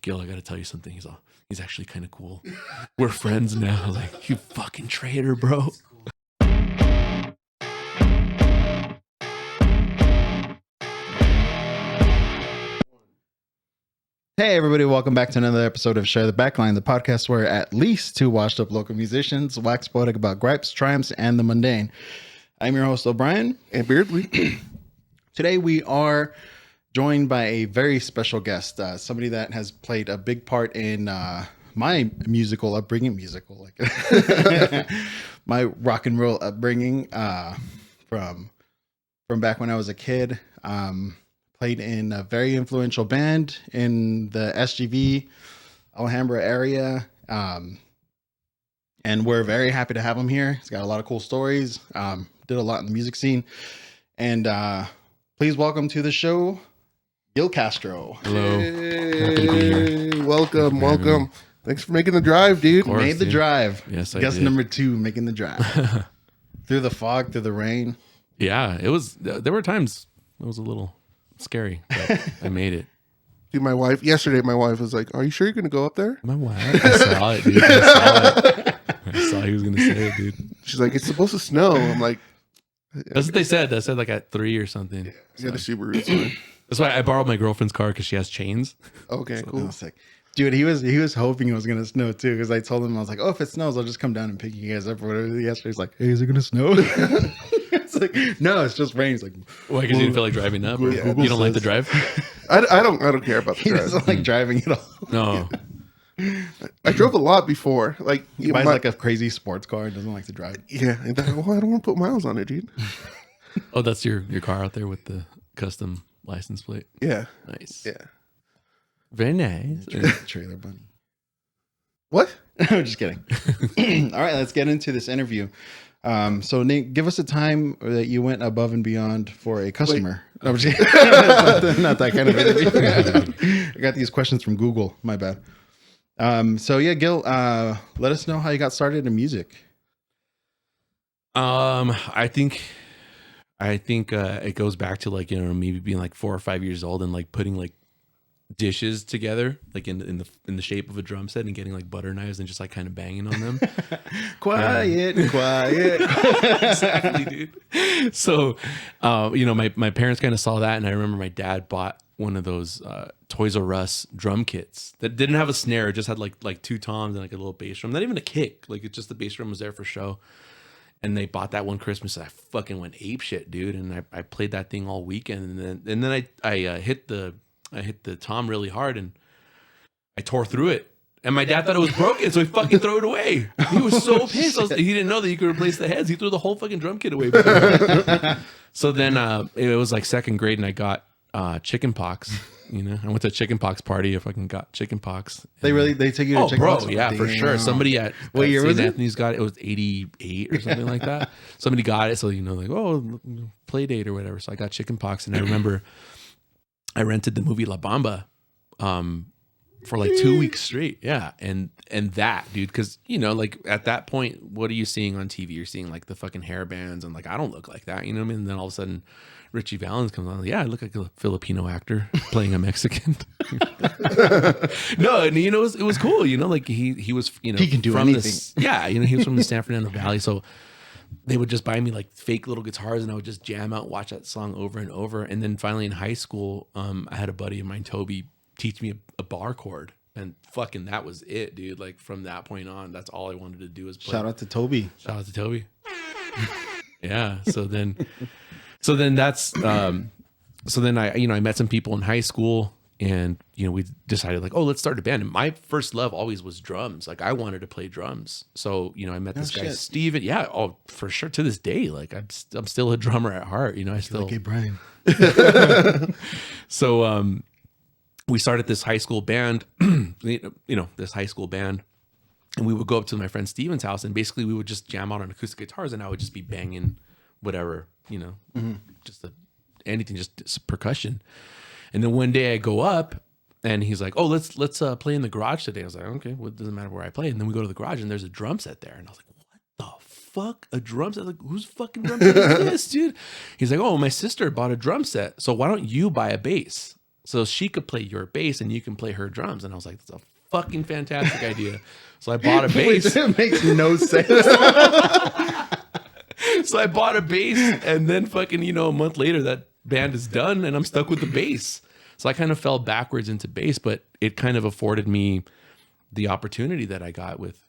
Gil, I got to tell you something. He's actually kind of cool. We're friends now. Like, you fucking traitor, bro. Hey everybody, welcome back to another episode of Share the Backline, the podcast where at least two washed up local musicians wax poetic about gripes, triumphs, and the mundane. I'm your host, O'Brien. And Beardley. Today we are joined by a very special guest, somebody that has played a big part in my musical upbringing, my rock and roll upbringing from back when I was a kid. Played in a very influential band in the SGV Alhambra area. And we're very happy to have him here. He's got a lot of cool stories, did a lot in the music scene. And please welcome to the show, Gil Castro. Hello. Hey, Happy to be here. welcome. Thanks for making the drive, dude. course, Made the dude. drive. Yes, I Guest did. number 2, making the drive. Through the fog, through the rain. Yeah, it was. There were times it was a little scary, but I made it. Dude, yesterday my wife was like, "Are you sure you're going to go up there?" My wife. I saw it, dude. I saw he was going to say it, dude. She's like, "It's supposed to snow." I'm like, That's what they said. They said like at 3 or something. "You got a Subaru." It's fine." That's why I borrowed my girlfriend's car because she has chains. Okay, That cool. was sick. Dude, he was hoping it was gonna snow too, because I told him, I was like, "Oh, if it snows, I'll just come down and pick you guys up or whatever." Yesterday, he's like, "Hey, is it gonna snow?" It's like, "No, it's just rain." He's like, Why? Because you didn't feel like driving up? Or Yeah, you don't like the drive? I don't care about the he drive. doesn't like driving at all. No. I drove a lot before. Like, He buys like a crazy sports car and doesn't like to drive. yeah. And I don't want to put miles on it, dude. Oh, that's your car out there with the custom license plate. Yeah, Nice. yeah. Very nice. Trailer bunny. What? I'm just kidding. All right, let's get into this interview. So Nate, give us a time that you went above and beyond for a customer. No, I'm just kidding. not that kind of interview. I got these questions from Google. My bad. So yeah, Gil, let us know how you got started in music. I think it goes back to like, maybe being like 4 or 5 years old and like putting like dishes together like in the shape of a drum set and getting like butter knives and just like kind of banging on them. Quiet. Exactly, dude. So my parents kind of saw that, and I remember my dad bought one of those Toys R Us drum kits that didn't have a snare. It just had like 2 toms and like a little bass drum, not even a kick. Like it's just the bass drum was there for show. And they bought that one Christmas, and I fucking went ape shit, dude. And I played that thing all weekend, and then I hit the tom really hard, and I tore through it. And my dad thought it was broken, so he fucking threw it away. He was so pissed. He didn't know that you could replace the heads. He threw the whole fucking drum kit away. So then it was like 2nd grade, and I got chicken pox. I went to a chicken pox party. I fucking got chicken pox. They take you to chicken bro, pox? yeah, for sure. Somebody at What year was St. it? Anthony's got it. It was 88 or something like that. Somebody got it, so like, play date or whatever. So I got chicken pox, and I remember I rented the movie La Bamba for like 2 weeks straight. Yeah. And that, dude, because, like at that point, what are you seeing on TV? You're seeing like the fucking hair bands, and like, I don't look like that. You know what I mean? And then all of a sudden, Richie Valens comes on. Like, yeah, I look like a Filipino actor playing a Mexican. No, and it was cool. Like he was, he can do from anything. he was from the San Fernando Valley. So they would just buy me like fake little guitars, and I would just jam out, watch that song over and over. And then finally in high school, I had a buddy of mine, Toby, teach me a bar chord, and fucking that was it, dude. Like from that point on, that's all I wanted to do was play. Shout out to Toby. Shout out to Toby. Yeah. So then I met some people in high school, and we decided like, oh, let's start a band. And my first love always was drums. Like I wanted to play drums. So I met this guy Steven. Yeah, oh for sure. To this day, like I'm still a drummer at heart. I still Okay, Brian. So we started this high school band. This high school band. And we would go up to my friend Steven's house, and basically we would just jam out on acoustic guitars, and I would just be banging whatever, just anything, just percussion. And then one day I go up, and he's like, "Oh, let's play in the garage today." I was like, "Okay, well, it doesn't matter where I play." And then we go to the garage, and there's a drum set there, and I was like, "What the fuck? A drum set? Like, whose fucking drum set is this, dude?" He's like, "Oh, my sister bought a drum set, so why don't you buy a bass?" so she could play your bass and you can play her drums. And I was like, that's a fucking fantastic idea. So I bought a bass. It makes no sense. So I bought a bass, and then fucking, a month later that band is done and I'm stuck with the bass. So I kind of fell backwards into bass, but it kind of afforded me the opportunity that I got with,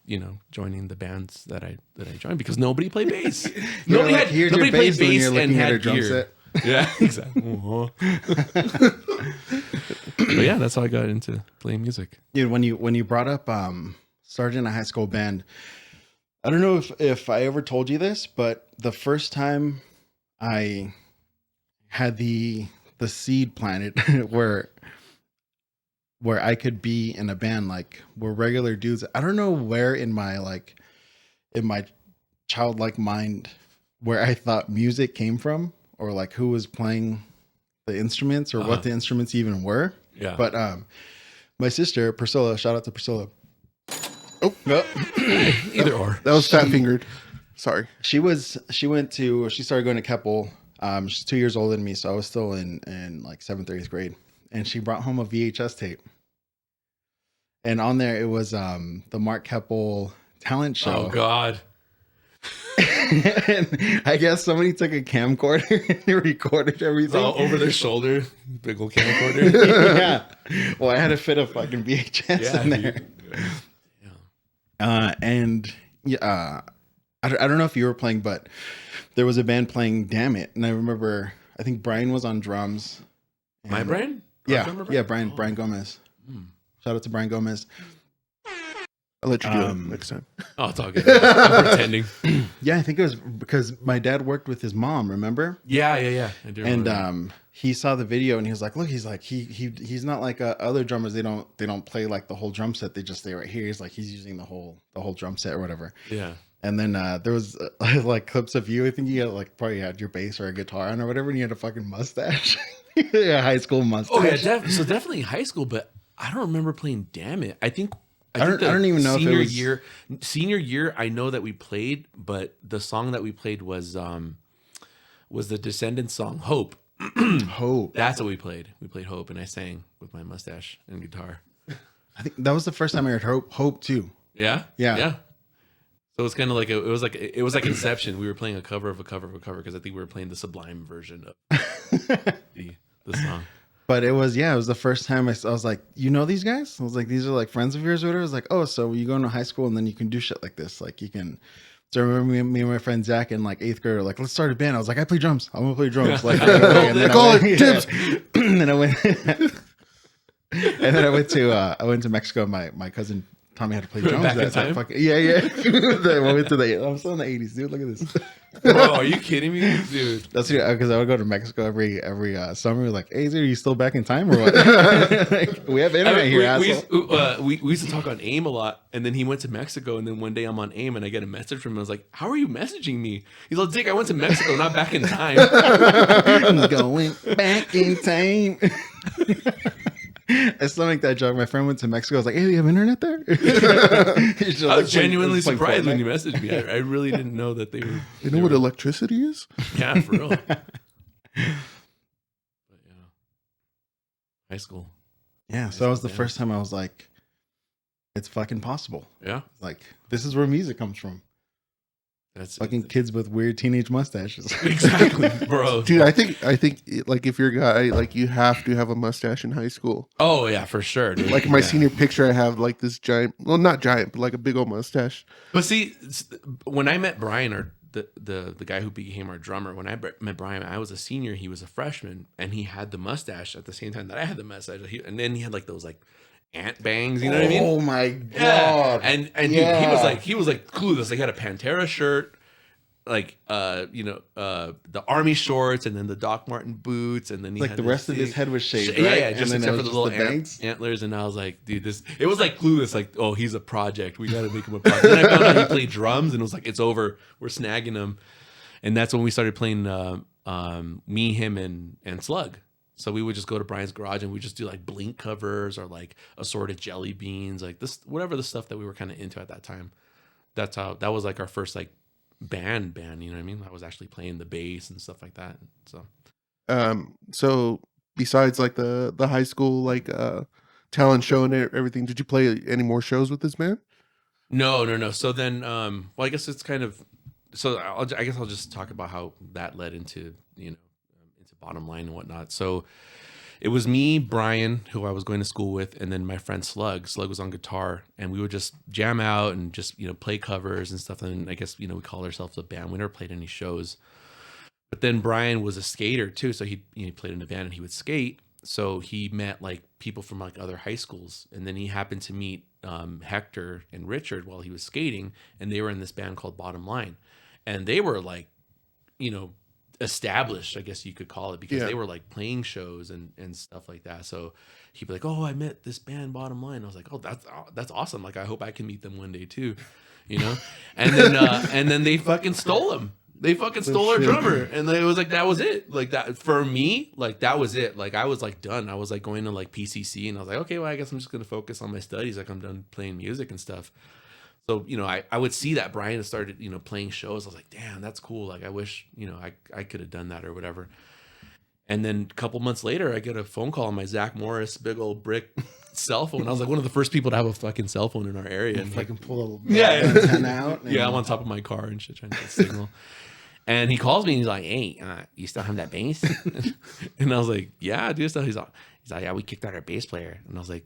joining the bands that I joined, because nobody played bass. Nobody like, here's your played bass when you're and looking at had a drum gear. set. Yeah, exactly. But yeah, that's how I got into playing music. Dude, when you brought up starting in a high school band, I don't know if I ever told you this, but the first time I had the seed planted where I could be in a band, like we're regular dudes. I don't know where in my childlike mind where I thought music came from, or like who was playing the instruments, or what the instruments even were. Yeah. But my sister Priscilla, shout out to Priscilla. Oh, Either or. That was fat fingered. Sorry. she started going to Keppel. She's 2 years older than me, so I was still in like 7th or 8th grade. And she brought home a VHS tape. And on there it was the Mark Keppel talent show. Oh God. And I guess somebody took a camcorder and recorded everything. All over their shoulder, big old camcorder. Yeah. Well, I had to fit a fucking VHS in there. And I don't know if you were playing, but there was a band playing Damn It. And I remember, I think Brian was on drums. My Brian? Yeah. Drummer Yeah. Brian? Brian Gomez. Shout out to Brian Gomez. I'll let you do it next time. Oh, it's all good. I'm pretending. Yeah. I think it was because my dad worked with his mom, remember? Yeah. I do remember that. And he saw the video and he was like, look, he's like, he's not like other drummers. They don't play like the whole drum set. They just stay right here. He's like, he's using the whole drum set or whatever. Yeah. And then there was like clips of you. I think you had like probably had your bass or a guitar on or whatever, and you had a fucking mustache, a high school mustache. Oh yeah, so definitely high school, but I don't remember playing Damn It. I don't even know if it was senior year. I know that we played, but the song that we played was the Descendants song Hope. Hope. That's what we played. We played Hope, and I sang with my mustache and guitar. I think that was the first time I heard Hope too. Yeah. Yeah. So it's kind of like it was like Inception. We were playing a cover of a cover of a cover, because I think we were playing the Sublime version of the song. But it was the first time I was like, you know these guys? I was like, these are like friends of yours or whatever. I was like, oh, so you go into high school and then you can do shit like this. Like you can. So I remember me and my friend Zach in like 8th grade were like, let's start a band. I was like, I play drums. I'm gonna play drums. Like, and then Call it tips. And then I went. And then I went to Mexico. My cousin Tommy had to play drums. Back in That time? fucking, yeah. I went to I'm still in the 80s, dude. Look at this. Bro, are you kidding me, dude? That's because I would go to Mexico every summer. Like, hey, dude, are you still back in time or what? Like, we have internet here, asshole. We used to talk on AIM a lot, and then he went to Mexico, and then one day I'm on AIM and I get a message from him. I was like, how are you messaging me? He's like, Dick, I went to Mexico, not back in time. I'm going back in time. I still make that joke. My friend went to Mexico. I was like, hey, do you have internet there? I was genuinely surprised when you messaged me. I really didn't know that they were. You know what electricity is? Yeah, for real. But yeah, high school. Yeah, so that was the first time I was like, it's fucking possible. Yeah, Like, this is where music comes from. that's Fucking kids with weird teenage mustaches. exactly, bro. Dude, I think like if you're a guy, like you have to have a mustache in high school. Oh yeah, for sure. Dude. Like my Yeah. senior picture, I have like this giant, well, not giant, but like a big old mustache. But see, when I met Brian, or the guy who became our drummer, when I met Brian, I was a senior, he was a freshman, and he had the mustache at the same time that I had the mustache. And then he had like those like ant bangs, you know what I mean? Oh my god! Yeah. And Yeah. dude, he was like clueless. Like he had a Pantera shirt, like the army shorts, and then the Doc Marten boots, and then he Like had the this rest of his thing. head was shaved, Yeah, right? yeah, And just then except it for was the little just the bangs? antlers. And I was like, dude, it was like clueless. Like, oh, he's a project. We got to make him a project. Then I found out he played drums, and it was like, it's over. We're snagging him. And that's when we started playing me, him, and Slug. So we would just go to Brian's garage and we just do like Blink covers or like assorted jelly beans, like this, whatever the stuff that we were kind of into at that time. That was like our first like band, you know what I mean? I was actually playing the bass and stuff like that. So So besides like the high school like talent show and everything, did you play any more shows with this band? No. So then, well, I guess it's kind of, so I guess I'll just talk about how that led into, into Bottom Line and whatnot. So it was me, Brian, who I was going to school with, and then my friend Slug. Slug was on guitar, and we would just jam out and just, play covers and stuff. And I guess, we called ourselves a band. We never played any shows. But then Brian was a skater too. So he played in a band and he would skate. So he met like people from like other high schools. And then he happened to meet Hector and Richard while he was skating. And they were in this band called Bottom Line. And they were like, established, I guess you could call it, because they were like playing shows and stuff like that. So he'd be like, "Oh, I met this band Bottom Line." I was like, "Oh, that's awesome. Like, I hope I can meet them one day too," And then they fucking stole him. They fucking stole our drummer, and it was like that was it. Like that for me, like that was it. Like I was like done. I was like going to like PCC, and I was like, okay, well, I guess I'm just gonna focus on my studies. Like I'm done playing music and stuff. So I would see that Brian had started playing shows. I was like, damn, that's cool. Like I wish I could have done that or whatever. And then a couple months later, I get a phone call on my Zach Morris big old brick cell phone. I was like one of the first people to have a fucking cell phone in our area. And I can pull a antenna out. Yeah, I'm on top of my car and shit trying to get signal. And he calls me and he's like, "Hey, you still have that bass?" And I was like, "Yeah, dude." So he's like, "Yeah, we kicked out our bass player." And I was like,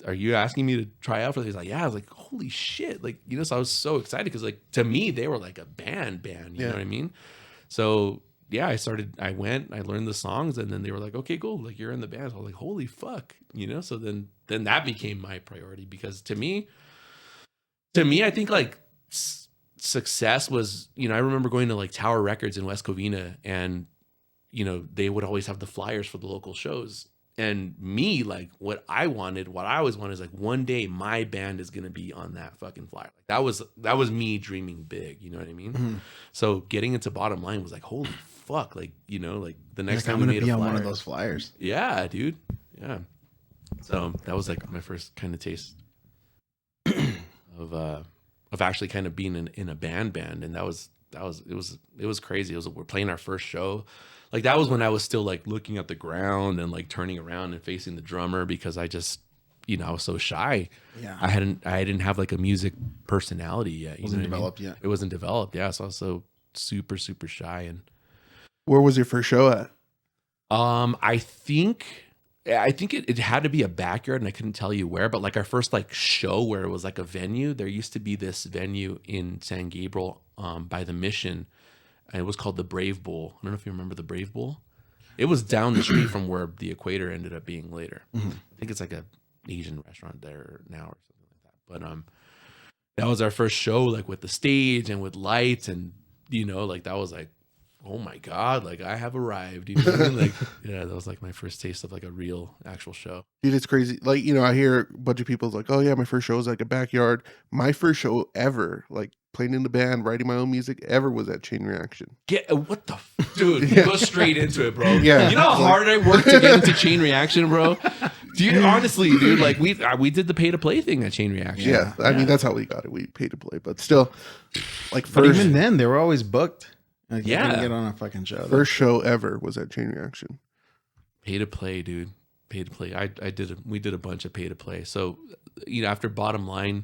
"Are you asking me to try out for this?" He's like, "Yeah." I was like, "Holy shit!" Like, so I was so excited because, like, to me, they were like a band. You know what I mean? So yeah, I went, I learned the songs, and then they were like, "Okay, cool. Like, you're in the band." So I was like, "Holy fuck!" So then that became my priority because to me, I think like success was, I remember going to like Tower Records in West Covina, and they would always have the flyers for the local shows. And me, like what I always wanted is like one day my band is gonna be on that fucking flyer. Like that was me dreaming big, you know what I mean? Mm-hmm. So getting into Bottom Line was like, holy fuck, like like the next time I'm gonna we made be a on flyer, one of those flyers. Yeah, dude. Yeah. So that was like my first kind of taste of actually kind of being in a band, and it was crazy. We're playing our first show. Like that was when I was still like looking at the ground and like turning around and facing the drummer because I just, I was so shy. Yeah. I didn't have like a music personality yet. It wasn't developed yet. It wasn't developed. Yeah. So I was so super, super shy. And where was your first show at? I think it had to be a backyard, and I couldn't tell you where, but like our first like show where it was like a venue, there used to be this venue in San Gabriel by the Mission. And it was called the Brave Bowl. I don't know if you remember the Brave Bowl. It was down the street from where the Equator ended up being later. Mm-hmm. I think it's like a Asian restaurant there now or something like that. But that was our first show, like with the stage and with lights, and like that was like, oh my God, like I have arrived. You know what I mean? Like, yeah, that was like my first taste of like a real actual show. Dude, it's crazy. Like, I hear a bunch of people like, oh yeah, my first show was like a backyard. My first show ever, like playing in the band, writing my own music ever, was at Chain Reaction. What the dude? Go straight into it, bro. Yeah. You know how hard I worked to get into Chain Reaction, bro? Dude, honestly, dude, like we did the pay to play thing at Chain Reaction. Yeah. I mean, that's how we got it. We paid to play, but still, like first. But even then, they were always booked. Like, yeah, you couldn't get on a fucking show. First show ever was at Chain Reaction. Pay to play, dude. Pay to play. We did a bunch of pay to play. So, after Bottom Line,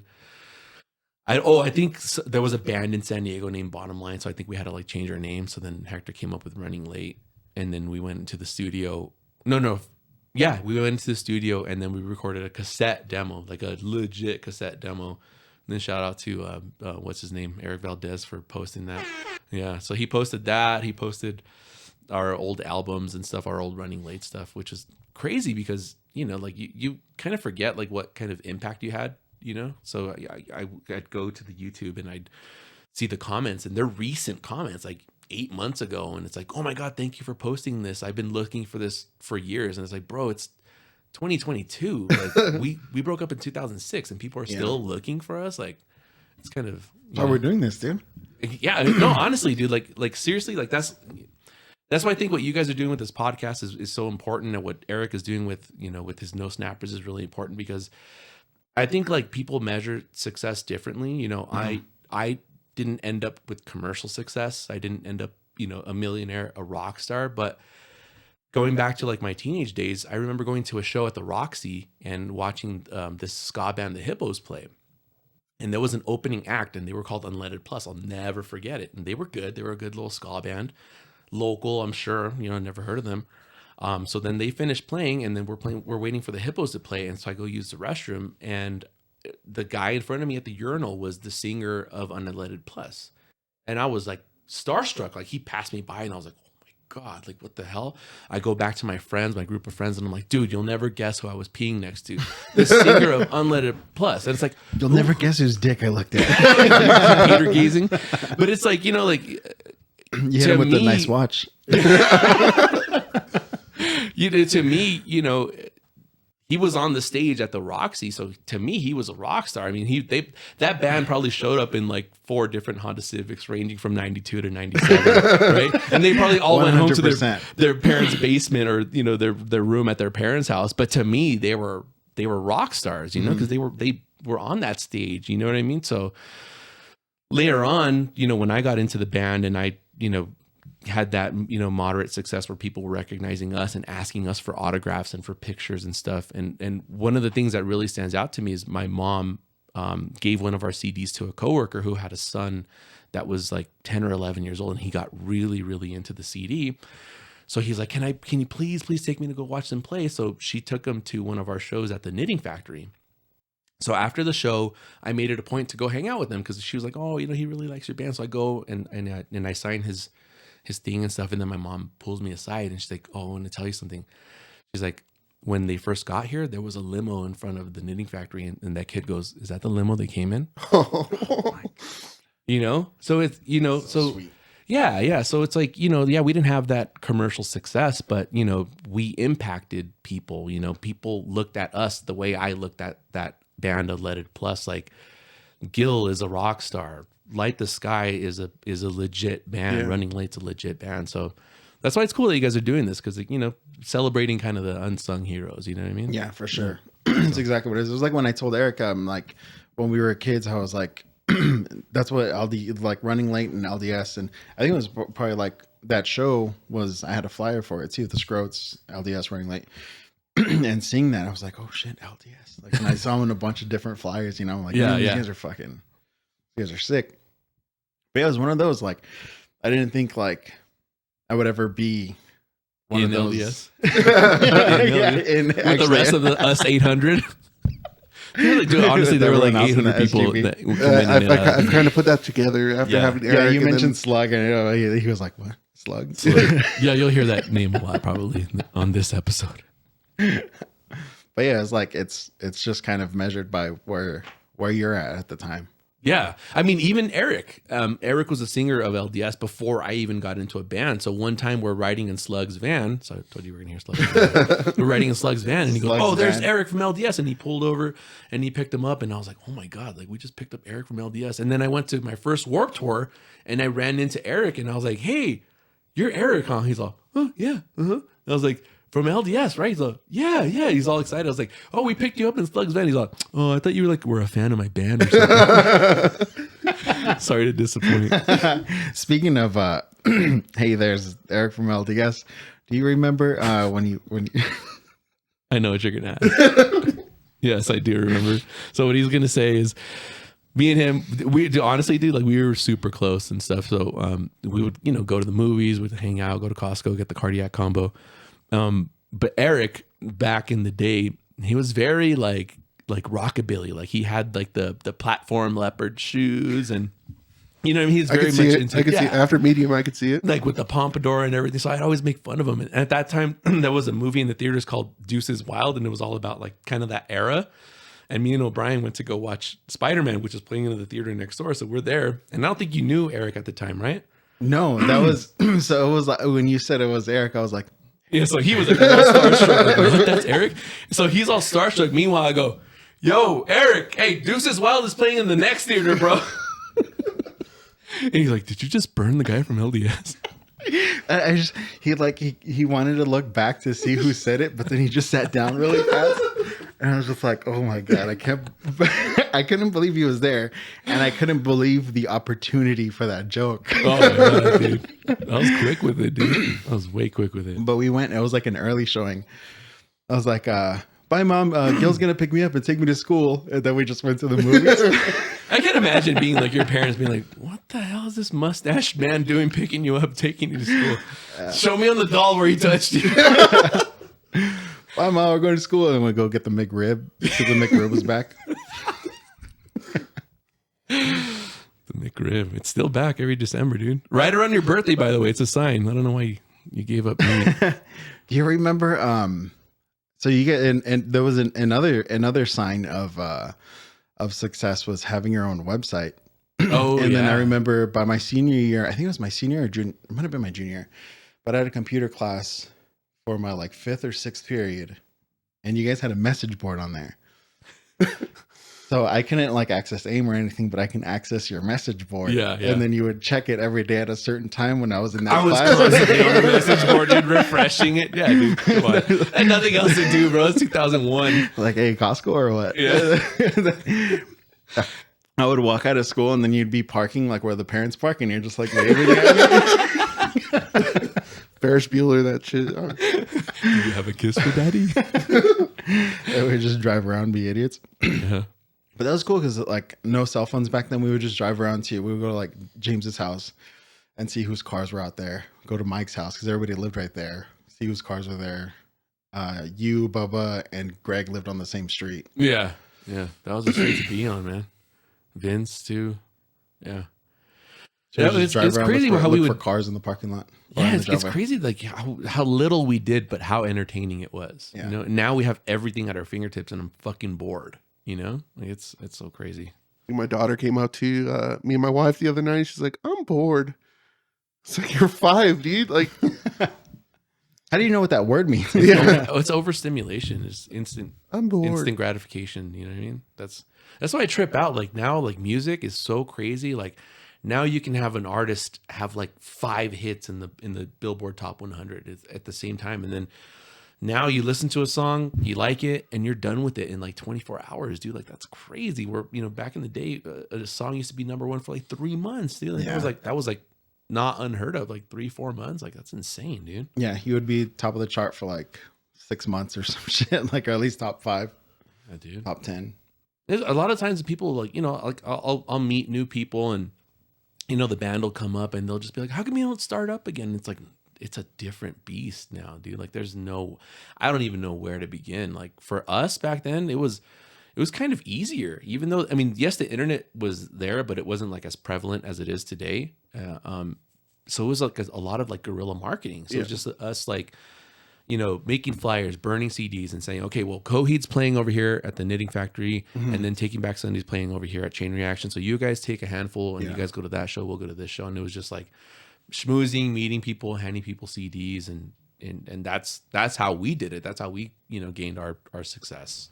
I think there was a band in San Diego named Bottom Line. So I think we had to like change our name. So then Hector came up with Running Late, and then we went into the studio. Yeah, we went into the studio and then we recorded a cassette demo, like a legit cassette demo. And then shout out to what's his name, Eric Valdez, for posting that. Yeah, so he posted that. He posted our old albums and stuff, our old Running Late stuff, which is crazy because like you kind of forget like what kind of impact you had. So I'd go to the YouTube and I'd see the comments, and they're recent comments, like 8 months ago, and it's like, oh my God, thank you for posting this. I've been looking for this for years. And it's like, bro, it's 2022. Like we broke up in 2006 and people are still looking for us. Like it's kind of why we're doing this, dude. Yeah, no, honestly, dude, like seriously, like that's why I think what you guys are doing with this podcast is so important, and what Eric is doing with with his No Snappers is really important, because I think like people measure success differently. Mm-hmm. I didn't end up with commercial success. I didn't end up, a millionaire, a rock star, but going back to like my teenage days, I remember going to a show at the Roxy and watching this ska band, the Hippos, play. And there was an opening act, and they were called Unleaded Plus. I'll never forget it. And they were good. They were a good little ska band, local, I'm sure. Never heard of them. So then they finished playing, and then we're waiting for the Hippos to play. And so I go use the restroom, and the guy in front of me at the urinal was the singer of Unleaded Plus. And I was like starstruck. Like, he passed me by, and I was like, God, like, what the hell? I go back to my group of friends, and I'm like, dude, you'll never guess who I was peeing next to. The singer of Unleaded Plus. And it's like, you'll never guess whose dick I looked at. Peter gazing. But it's like, like, you hit him with the nice watch. To me, he was on the stage at the Roxy, so to me, he was a rock star. I mean, that band probably showed up in like 4 different Honda Civics, ranging from 92 to 97, right? And they probably all 100%. Went home to their parents' basement or their room at their parents' house. But to me, they were rock stars, because they were on that stage. You know what I mean? So later on, when I got into the band and I had that moderate success where people were recognizing us and asking us for autographs and for pictures and stuff, and one of the things that really stands out to me is my mom gave one of our CDs to a coworker who had a son that was like 10 or 11 years old, and he got really, really into the CD. So he's like, can you please take me to go watch them play? So she took him to one of our shows at the Knitting Factory. So after the show, I made it a point to go hang out with him, because she was like, oh, he really likes your band. So I go and I sign his thing and stuff. And then my mom pulls me aside, and she's like, oh, I want to tell you something. She's like, when they first got here, there was a limo in front of the Knitting Factory. And that kid goes, is that the limo they came in? So it's, so sweet. Yeah. So it's like, we didn't have that commercial success, but, we impacted people. People looked at us the way I looked at that band Unleaded Plus. Like, Gil is a rock star. Light the Sky is a legit band. Yeah. Running Late's a legit band. So that's why it's cool that you guys are doing this, because celebrating kind of the unsung heroes. You know what I mean? Yeah, for sure. It's exactly what it is. It was like when I told Erica, like, when we were kids, I was like, that's what like Running Late and LDS, and I think it was probably like that show was. I had a flyer for it too. The Scroats, LDS, Running Late. And seeing that, I was like, oh shit, LDS. Like, and I saw them in a bunch of different flyers. Like, these guys are fucking. You guys are sick. But yeah, it was one of those, like, I didn't think like I would ever be one of those. LDS. With the rest of the us 800. Dude, honestly, there were like 800 people that I've kind of put that together after having Eric. Yeah, you mentioned Slug, and he was like, what? Slug? Yeah, you'll hear that name a lot probably on this episode. But yeah, it's like it's just kind of measured by where you're at the time. Yeah. I mean, even Eric. Eric was a singer of LDS before I even got into a band. So one time we're riding in Slug's van. So I told you we're going to hear Slug's van. We're riding in Slug's van, and he goes, oh, there's Eric from LDS. And he pulled over and he picked him up. And I was like, oh my God, like, we just picked up Eric from LDS. And then I went to my first Warped Tour, and I ran into Eric, and I was like, hey, you're Eric, huh? He's like, oh, yeah. Uh-huh. I was like, from LDS, right? He's like, yeah. He's all excited. I was like, oh, we picked you up in Slug's van. He's like, oh, I thought you were a fan of my band or something. Sorry to disappoint. Speaking of, hey, there's Eric from LDS. Do you remember when you? I know what you're gonna ask. Yes, I do remember. So what he's gonna say is, me and him, we honestly, dude, like, we were super close and stuff. So we would, go to the movies, we'd hang out, go to Costco, get the cardiac combo. But Eric, back in the day, he was very like rockabilly. Like, he had like the platform leopard shoes, and you know what I mean? He's very much into it. I could see it. After Medium, I could see it. Like with the pompadour and everything. So I'd always make fun of him. And at that time, there was a movie in the theaters called Deuces Wild, and it was all about like kind of that era. And me and O'Brien went to go watch Spider-Man, which was playing in the theater next door. So we're there. And I don't think you knew Eric at the time, right? No, that was, so it was like, when you said it was Eric, I was like, yeah, so he was like all starstruck. Like, what? That's Eric? So he's all starstruck. Meanwhile, I go, yo, Eric, hey, Deuces Wild is playing in the next theater, bro. And he's like, did you just burn the guy from LDS? He wanted to look back to see who said it, but then he just sat down really fast. And I was just like, oh my God, I couldn't believe he was there. And I couldn't believe the opportunity for that joke. Oh my God, dude. I was quick with it, dude. I was way quick with it. But we went, it was like an early showing. I was like, bye mom, Gil's gonna pick me up and take me to school. And then we just went to the movies. I can imagine being like your parents being like, what the hell is this mustached man doing picking you up, taking you to school? Show me on the doll where he touched you. Bye mom, we're going to school. And we go get the McRib because the McRib was back. The McRib. It's still back every December, dude. Right around your birthday, by the way. It's a sign. I don't know why you gave up meat. Do you remember? So you get and there was another sign of success was having your own website. Oh, and yeah. then I remember by my senior year, I think it was my senior or junior, it might have been my junior year, but I had a computer class for my like 5th or 6th period, and you guys had a message board on there. So I couldn't like access AIM or anything, but I can access your message board. Yeah. And then you would check it every day at a certain time when I was in that I was class. constantly on the message board, dude, refreshing it. Yeah, dude. Come on. And nothing else to do, bro. It's 2001. Like, hey, Costco or what? Yeah. I would walk out of school and then you'd be parking like where the parents park and you're just like waving at me. Ferris Bueller, that shit. Oh. Do you have a kiss for daddy? And we'd just drive around and be idiots. Yeah. But that was cool because like no cell phones back then. We would just drive around to, we would go to like James's house and see whose cars were out there. Go to Mike's house because everybody lived right there. See whose cars were there. You, Bubba, and Greg lived on the same street. Yeah. Yeah. That was a street to be on, man. Vince too. Yeah. So Yeah, we just drive it's around, crazy look how for, we look would- for cars in the parking lot. or in Yeah, the it's driveway. crazy like how little we did, but how entertaining it was. Yeah. You know, now we have everything at our fingertips, and I'm fucking bored. You know, like it's so crazy. My daughter came out to me and my wife the other night. She's like, I'm bored. It's like, you're 5, dude. Like, How do you know what that word means? yeah, Oh, it's overstimulation. It's instant I'm bored. gratification. You know what I mean? That's why I trip out. Like now, like music is so crazy. Like now you can have an artist have like 5 hits in the Billboard Top 100 at the same time, and then now you listen to a song, you like it, and you're done with it in like 24 hours, dude. Like that's crazy. Where back in the day, a song used to be number 1 for like 3 months, dude. Like, Yeah. that was like not unheard of. Like 3-4 months. Like that's insane, dude. Yeah, he would be top of the chart for like 6 months or some shit, like or at least top 5, Yeah, dude. top 10. There's a lot of times people like, like I'll meet new people and the band will come up and they'll just be like, how come you don't start up again? It's like, it's a different beast now, dude. Like I don't even know where to begin. Like for us back then, it was kind of easier, even though, I mean, yes, the internet was there, but it wasn't like as prevalent as it is today. So it was like a lot of like guerrilla marketing. So it was just us like, making flyers, burning CDs and saying, okay, well, Coheed's playing over here at the Knitting Factory and then Taking Back Sunday's playing over here at Chain Reaction. So you guys take a handful and you guys go to that show, we'll go to this show. And it was just like schmoozing, meeting people, handing people CDs. And that's how we did it. That's how we, gained our success.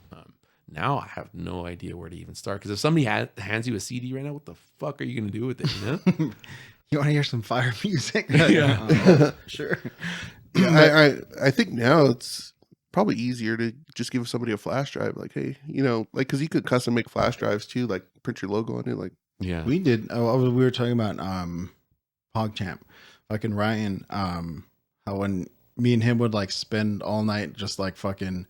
Now I have no idea where to even start. Because if somebody hands you a CD right now, what the fuck are you going to do with it, You want to hear some fire music? Yeah. Sure. Yeah, I think now it's probably easier to just give somebody a flash drive. Like, hey, like, because you could custom make flash drives too, like print your logo on it. Like, Yeah. We did. We were talking about PogChamp, fucking Ryan. How when me and him would like spend all night just like fucking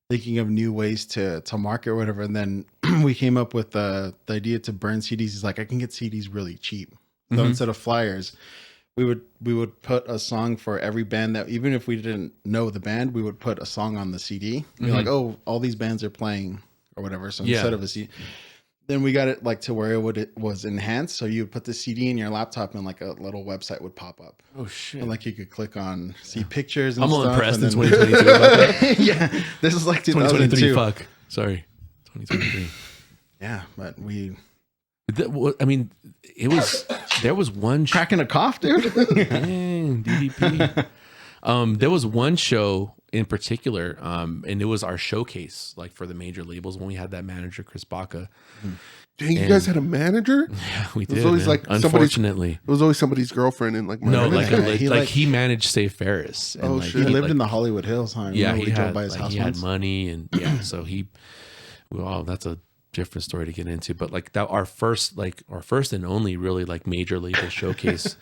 thinking of new ways to market or whatever, and then we came up with the idea to burn CDs. He's like, I can get CDs really cheap. So instead of flyers, we would put a song for every band that, even if we didn't know the band, we would put a song on the CD. Be like, oh, all these bands are playing or whatever. So instead of a CD, then we got it like to where it was enhanced. So you would put the CD in your laptop and like a little website would pop up. Oh shit. And like you could click on, see pictures and I'm stuff. all impressed and in then- 2022 about that. Yeah, this is like 2023. 2022. Fuck. Sorry. 2023. Yeah, but we I mean, there was one cracking a cough, dude. Dang, DDP. There was one show in particular, and it was our showcase, like for the major labels when we had that manager, Chris Baca. Dang, you guys had a manager? Yeah, we did. It was always man. like unfortunately, it was always somebody's girlfriend and like no, manager. like he managed Say Ferris. And Oh, like, shit. He lived like, in the Hollywood Hills. Huh? yeah, Remember he we drove had by his like, house he had once? money, and yeah, so well, that's a different story to get into. But like that, our first and only really like major label showcase.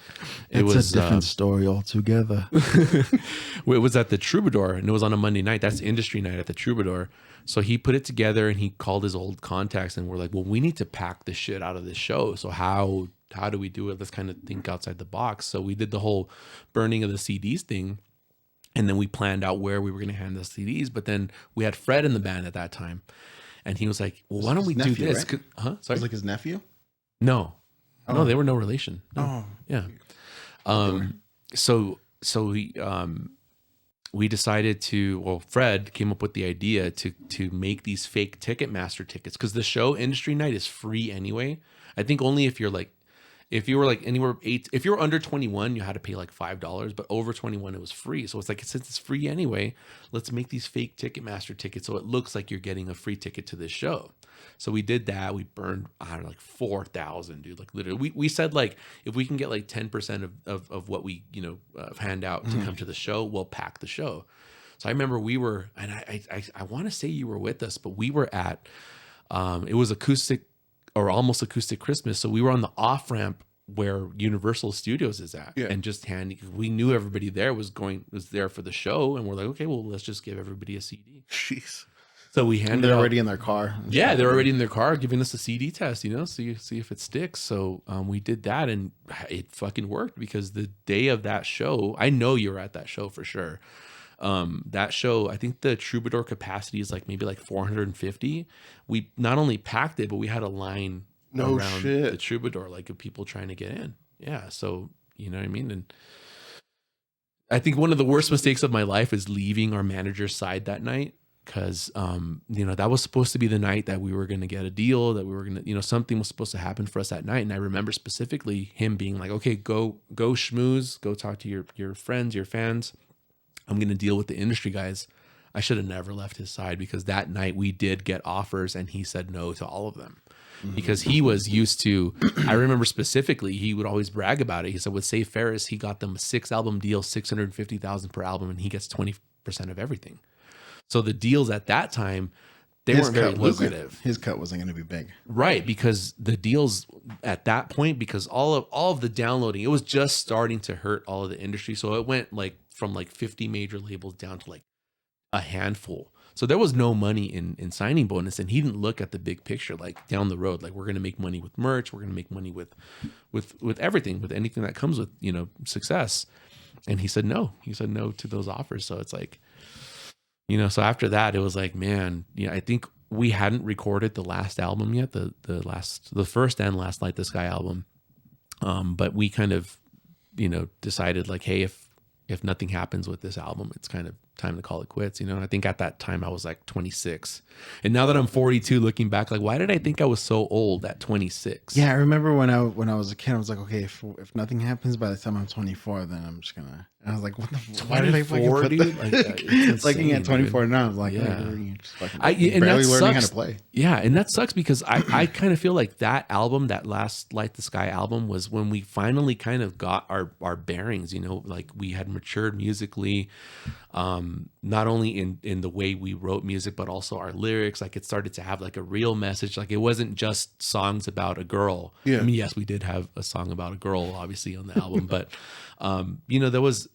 It was a different story altogether. it was at the Troubadour, and it was on a Monday night. That's industry night at the Troubadour. So he put it together, and he called his old contacts, and we're like, well, we need to pack the shit out of this show. So how do we do it? Let's kind of think outside the box. So we did the whole burning of the CDs thing. And then we planned out where we were going to hand the CDs. But then we had Fred in the band at that time. And he was like, well, why don't we do this? Right? Huh? It Sorry? was like his nephew? No. Oh. No, they were no relation. No. Oh. Yeah. So we decided Fred came up with the idea to make these fake Ticketmaster tickets, because the show industry night is free anyway. I think only if you were like anywhere if you were under 21, you had to pay like $5, but over 21 it was free. So it's like, since it's free anyway, let's make these fake Ticketmaster tickets so it looks like you're getting a free ticket to this show. So we did that. We burned, I don't know, like 4,000, dude. Like literally, we said like, if we can get like 10% of what we hand out to come to the show, we'll pack the show. So I remember we were, and I want to say you were with us, but we were at it was acoustic or almost acoustic Christmas. So we were on the off ramp where Universal Studios is at, and just we knew everybody there was there for the show, and we're like, okay, well, let's just give everybody a CD. Jeez. So we handed. They're already in their car. Yeah, they're already in their car giving us a CD test, see if it sticks. So we did that, and it fucking worked, because the day of that show, I know you were at that show for sure. That show, I think the Troubadour capacity is like maybe like 450. We not only packed it, but we had a line around the Troubadour, like of people trying to get in. Yeah, so you know what I mean. And I think one of the worst mistakes of my life is leaving our manager's side that night, because that was supposed to be the night that we were going to get a deal, that we were going to, something was supposed to happen for us that night. And I remember specifically him being like, okay, go schmooze, go talk to your friends, your fans. I'm going to deal with the industry guys. I should have never left his side, because that night we did get offers and he said no to all of them, because he was used to, I remember specifically, he would always brag about it. He said with Say Ferris, he got them a 6-album deal, $650,000 per album, and he gets 20% of everything. So the deals at that time, they weren't very lucrative. His cut wasn't going to be big. Right, because the deals at that point, because all of the downloading, it was just starting to hurt all of the industry. So it went like from like 50 major labels down to like a handful. So there was no money in signing bonus, and he didn't look at the big picture, like down the road, like we're going to make money with merch, we're going to make money with everything, with anything that comes with, success. And he said no to those offers. So it's like, so after that, it was like, man, I think we hadn't recorded the last album yet, the first and last Light the Sky album. But we kind of, decided like, hey, if nothing happens with this album, it's kind of time to call it quits. I think at that time I was like 26, and now that I'm 42, looking back, like, why did I think I was so old at 26? Yeah, I remember when I was a kid, I was like, okay, if nothing happens by the time I'm 24, then I'm just gonna. And I was like, what the? Why did I fucking put that? It's looking at 24 now, I'm like, yeah. You're just fucking and barely that learning sucks. how to play. Yeah, and that sucks, because I kind of feel like that album, that last Light the Sky album, was when we finally kind of got our bearings. Like we had matured musically, not only in the way we wrote music, but also our lyrics. Like it started to have like a real message. Like it wasn't just songs about a girl. Yeah. I mean, yes, we did have a song about a girl, obviously, on the album, but there was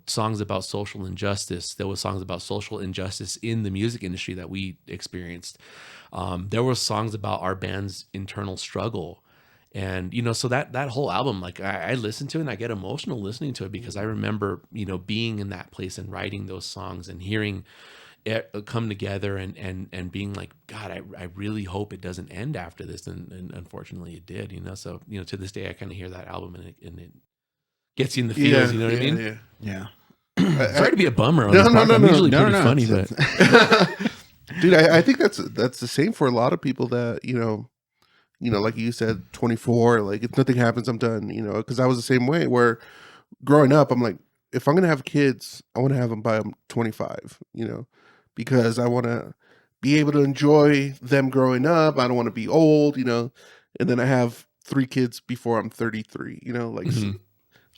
songs about social injustice. There was songs about social injustice in the music industry that we experienced. There were songs about our band's internal struggle. And, so that whole album, like I listen to it and I get emotional listening to it, because I remember, being in that place and writing those songs and hearing it come together and being like, God, I really hope it doesn't end after this. And unfortunately it did, so, to this day, I kind of hear that album and it gets you in the feels, you know what I mean? Yeah. Sorry to be a bummer on this podcast. I'm usually pretty funny, but dude, I think that's the same for a lot of people that, like you said, 24, like if nothing happens, I'm done, because I was the same way, where growing up, I'm like, if I'm gonna have kids, I want to have them by I'm 25, you know, because I want to be able to enjoy them growing up. I don't want to be old, you know, and then I have 3 kids before I'm 33, you know, like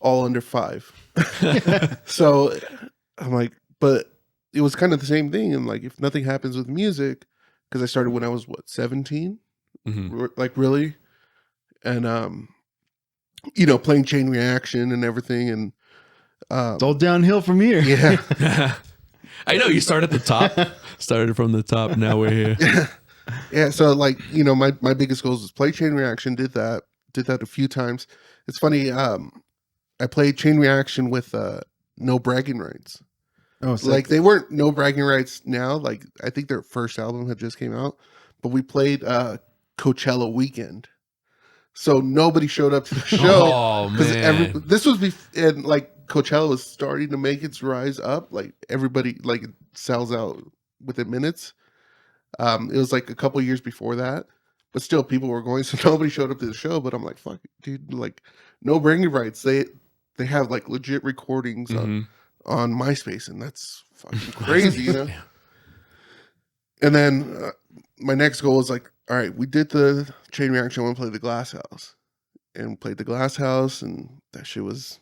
all under 5. So I'm like, but it was kind of the same thing. And like, if nothing happens with music, because I started when I was 17, like really, and you know, playing Chain Reaction and everything, and It's all downhill from here. yeah. I know you start at the top. Started from the top. Now we're here. Yeah. So like, you know, my biggest goals was play Chain Reaction. Did that a few times. It's funny. I played Chain Reaction with No Bragging Rights. Oh, so Like they weren't No Bragging Rights now. Like I think their first album had just came out, but we played Coachella weekend. So nobody showed up to the show. Oh man. This was and like Coachella was starting to make its rise up. Like everybody like it sells out within minutes. It was like a couple years before that, but still people were going. So nobody showed up to the show. But I'm like, fuck, dude, like No Bragging Rights. They have like legit recordings on MySpace, and that's fucking crazy, you know. Yeah. And then my next goal was like, all right, we did the Chain Reaction. I want to play the Glass House, and played the Glass House, and that shit was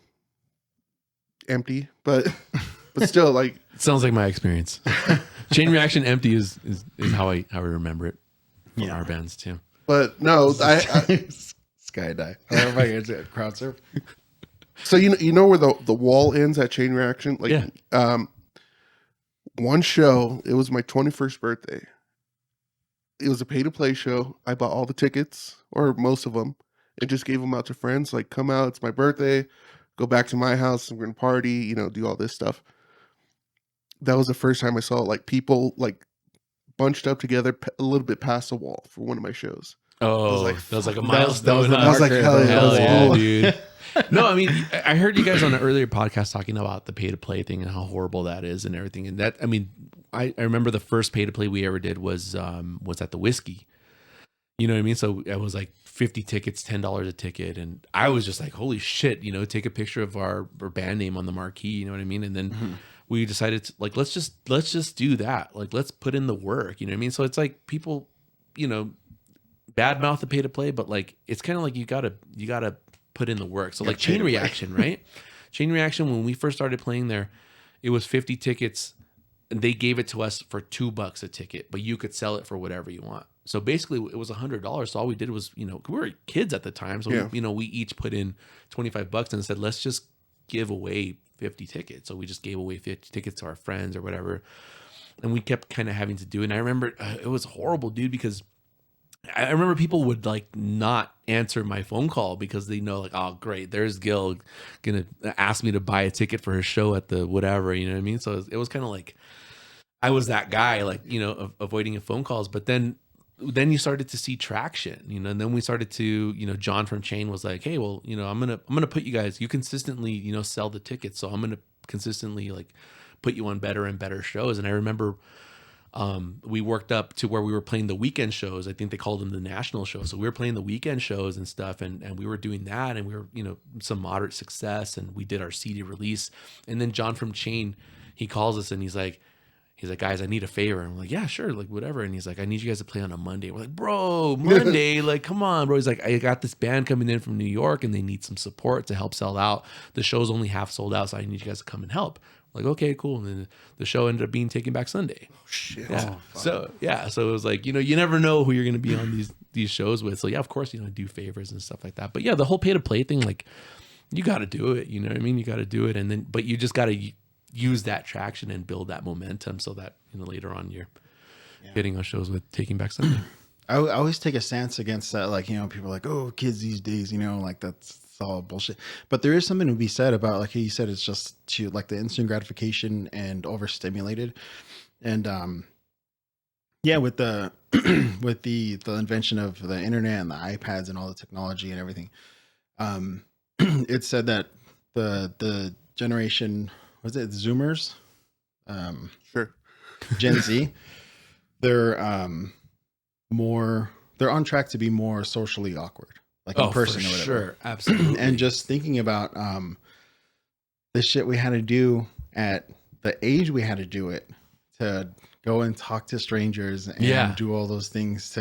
empty, but still, like, It sounds like my experience. Chain Reaction empty is how I remember it from our bands too. But no, I skydive. However, it's a crowd surf. so you know where the wall ends at Chain Reaction, like one show. It was my 21st birthday. It was a pay-to-play show. I bought all the tickets, or most of them, and just gave them out to friends. Like, come out, it's my birthday. Go back to my house. We're gonna party. You know, do all this stuff. That was the first time I saw like people like bunched up together a little bit past the wall for one of my shows. Oh, that was like a milestone. I was like, hell yeah, dude. No, I mean, I heard you guys on an earlier podcast talking about the pay-to-play thing and how horrible that is and everything. And that, I mean, I remember the first pay-to-play we ever did was at the Whiskey. You know what I mean? So it was like 50 tickets, $10 a ticket. And I was just like, holy shit, you know, take a picture of our band name on the marquee, you know what I mean? And then we decided to, like, let's just do that. Like, let's put in the work, you know what I mean? So it's like people, you know, badmouth the pay to play, but like, it's kind of like you gotta put in the work. So like Chain Reaction, right? Chain Reaction, when we first started playing there, it was 50 tickets and they gave it to us for $2 a ticket, but you could sell it for whatever you want. So basically it was $100. So all we did was, you know, we were kids at the time. So, we, you know, we each put in $25 and said, let's just give away 50 tickets. So we just gave away 50 tickets to our friends or whatever. And we kept kind of having to do it. And I remember it was horrible, dude, because I remember people would like not answer my phone call because they know like, oh great, there's Gil gonna ask me to buy a ticket for his show at the whatever, you know what I mean? So it was kind of like I was that guy, like, you know, avoiding phone calls. But then you started to see traction, you know, and then we started to, you know, John from Chain was like, hey, well, you know, I'm gonna put you guys, you consistently, you know, sell the tickets, so I'm gonna consistently like put you on better and better shows. And I remember we worked up to where we were playing the weekend shows. I think they called them the national shows. So we were playing the weekend shows and stuff, and we were doing that, and we were, you know, some moderate success, and we did our CD release. And then John from Chain, he calls us and he's like, guys, I need a favor. And I'm like, yeah, sure, like whatever. And he's like, I need you guys to play on a Monday. We're like, bro, Monday, like, come on, bro. He's like, I got this band coming in from New York and they need some support to help sell out. The show's only half sold out, so I need you guys to come and help. Like, okay, cool. And then the show ended up being Taken Back Sunday. Oh shit. Yeah. So it was like, you know, you never know who you're going to be on these shows with. So yeah, of course, you know, do favors and stuff like that. But yeah, the whole pay to play thing, like, you got to do it. You know what I mean? You got to do it, and then, but you just got to use that traction and build that momentum so that, you know, later on you're hitting on shows with Taking Back Sunday. I always take a stance against that. Like, you know, people are like, oh, kids these days, you know, like that's all bullshit. But there is something to be said about, like you said, it's just to like the instant gratification and overstimulated. And yeah, with the with the invention of the internet and the iPads and all the technology and everything, it said that the generation, was it Zoomers? Sure. Gen Z, they're they're on track to be more socially awkward, like in person or whatever. Sure, absolutely. And just thinking about the shit we had to do at the age we had to do it, to go and talk to strangers and do all those things,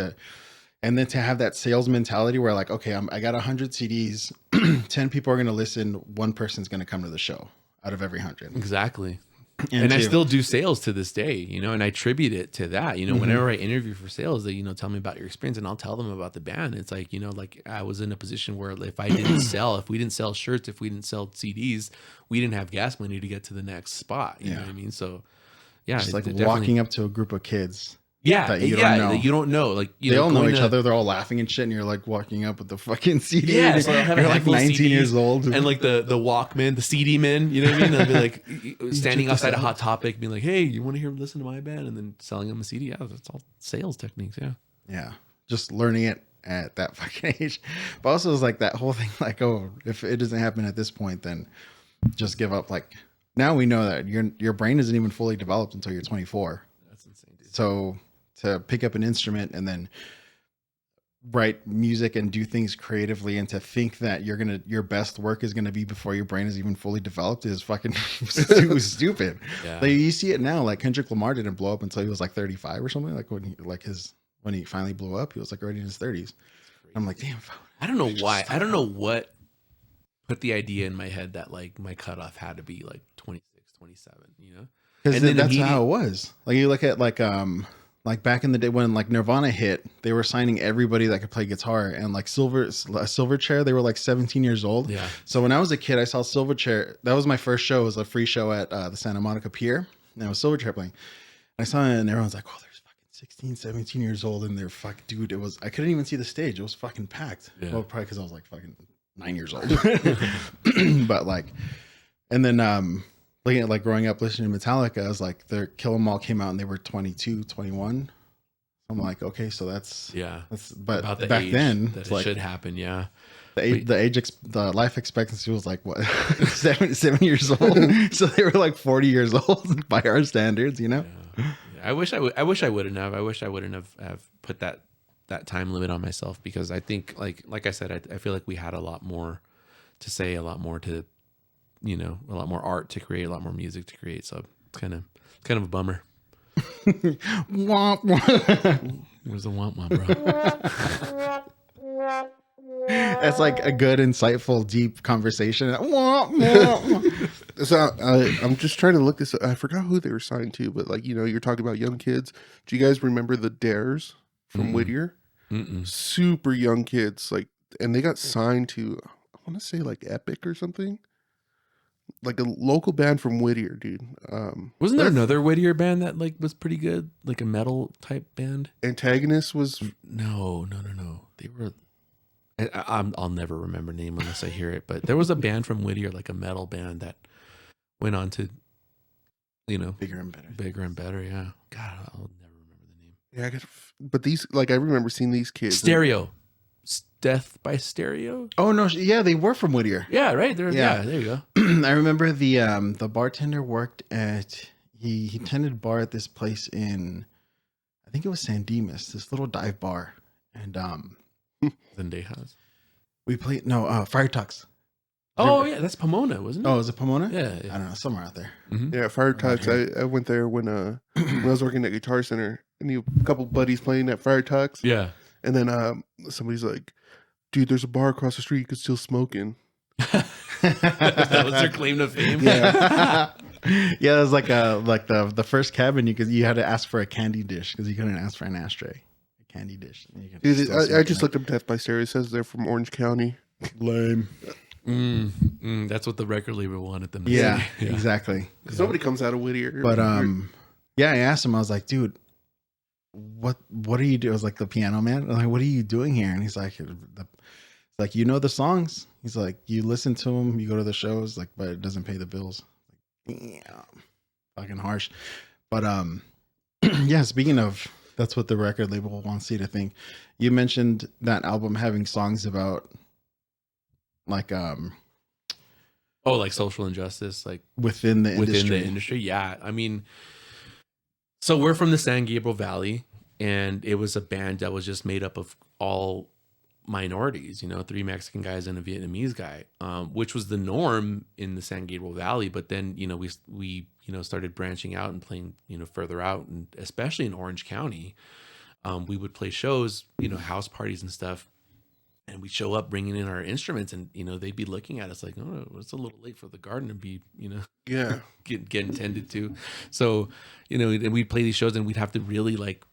and then to have that sales mentality where like, okay, I got 100 CDs, 10 people are going to listen, one person's going to come to the show out of every 100. Exactly. And I still do sales to this day, you know, and I attribute it to that. You know, whenever I interview for sales, they, you know, tell me about your experience, and I'll tell them about the band. It's like, you know, like I was in a position where if I didn't if we didn't sell shirts, if we didn't sell CDs, we didn't have gas money to get to the next spot. You know what I mean? So yeah, it's like walking up to a group of kids. That you don't know. Like they all know each other. They're all laughing and shit, and you're like walking up with the fucking CD. Yeah, so you're like 19 CDs, years old, and like the Walkman, the CD men. You know what I mean? They'll be like standing outside a Hot Topic, being like, "Hey, you want to listen to my band?" And then selling them a CD. Yeah, that's all sales techniques. Yeah, just learning it at that fucking age. But also, it's like that whole thing. Like, oh, if it doesn't happen at this point, then just give up. Like now we know that your brain isn't even fully developed until you're 24. That's insane, dude. So to pick up an instrument and then write music and do things creatively, and to think that your best work is gonna be before your brain is even fully developed is fucking stupid. Yeah. Like you see it now. Like Kendrick Lamar didn't blow up until he was like 35 or something. Like when he finally blew up, he was like already in his 30s. I'm like, damn. I don't know why. I don't know what put the idea in my head that like my cutoff had to be like 26, 27. You know, because that's how it was. Like you look at like back in the day when like Nirvana hit, they were signing everybody that could play guitar, and like Silverchair, they were like 17 years old. Yeah. So when I was a kid, I saw Silverchair. That was my first show. It was a free show at the Santa Monica Pier, and it was Silverchair playing. I saw it, and everyone's like, "Oh, there's fucking 16, 17 years old, and they're fucking dude." It was, I couldn't even see the stage. It was fucking packed. Yeah. Well, probably because I was like fucking 9 years old. But like, and then looking at like growing up listening to Metallica, I was like, their Kill 'Em All came out and they were 22, 21. I'm like, okay, so that's but about the back age then that it's it like should happen. Yeah. The life expectancy was like what 7 years old. So they were like 40 years old by our standards, you know? Yeah. I wish I wouldn't have. I wish I wouldn't have put that time limit on myself, because I think like I said, I feel like we had a lot more to say, a lot more to, you know, a lot more art to create, a lot more music to create. So it's kind of a bummer. Womp, womp. Where's the womp womp, bro? That's like a good, insightful, deep conversation. Womp, womp. So I'm just trying to look this up. I forgot who they were signed to, but like, you know, you're talking about young kids. Do you guys remember the Dares from Whittier? Super young kids, like, and they got signed to, I want to say like Epic or something, like a local band from Whittier, dude. Wasn't there another Whittier band that like was pretty good, like a metal type band? Antagonist was no. They were. I'll never remember the name unless I hear it. But there was a band from Whittier, like a metal band that went on to, you know, Bigger and better. Yeah. God, I'll never remember the name. Yeah, but these, like, I remember seeing these kids. Stereo. Death by Stereo. Oh no, yeah, they were from Whittier. Yeah, right. There you go. I remember the bartender worked at he tended bar at this place in, I think it was San Dimas, this little dive bar, and Zendejas. we played Fire Tux. Oh yeah, that's Pomona, wasn't it? Oh, is it Pomona? Yeah. I don't know, somewhere out there. Mm-hmm. Yeah, Fire Tux. I went there when I was working at Guitar Center, and a couple buddies playing at Fire Tux. Yeah. And then somebody's like, "Dude, there's a bar across the street. You could still smoking." That was their claim to fame. Yeah. Yeah, it was like the first cabin you had to ask for a candy dish because you couldn't ask for an ashtray. A candy dish. Dude, I just looked up Death by Stereo. It says they're from Orange County. Lame. That's what the record label wanted them to Yeah, say. Yeah, exactly. Because nobody comes out of Whittier. But yeah, I asked him. I was like, dude, what are you doing? I was like, the piano man. I'm like, what are you doing here? And he's like, you know the songs. He's like, you listen to them, you go to the shows, like, but it doesn't pay the bills. Like, yeah, fucking harsh. But yeah. Speaking of, that's what the record label wants you to think. You mentioned that album having songs about like like social injustice, like within the industry. Yeah, I mean, so we're from the San Gabriel Valley, and it was a band that was just made up of all minorities, 3 Mexican guys and a Vietnamese guy, which was the norm in the San Gabriel Valley. But then, we started branching out and playing, further out, and especially in Orange County, we would play shows, house parties and stuff. And we'd show up bringing in our instruments, and, they'd be looking at us like, oh, it's a little late for the garden to be, Yeah. getting tended to. So, and we'd play these shows and we'd have to really like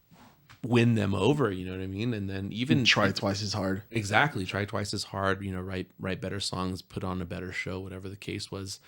win them over, you know what I mean? And then even Try twice as hard. Exactly. Try twice as hard, write better songs, put on a better show, whatever the case was.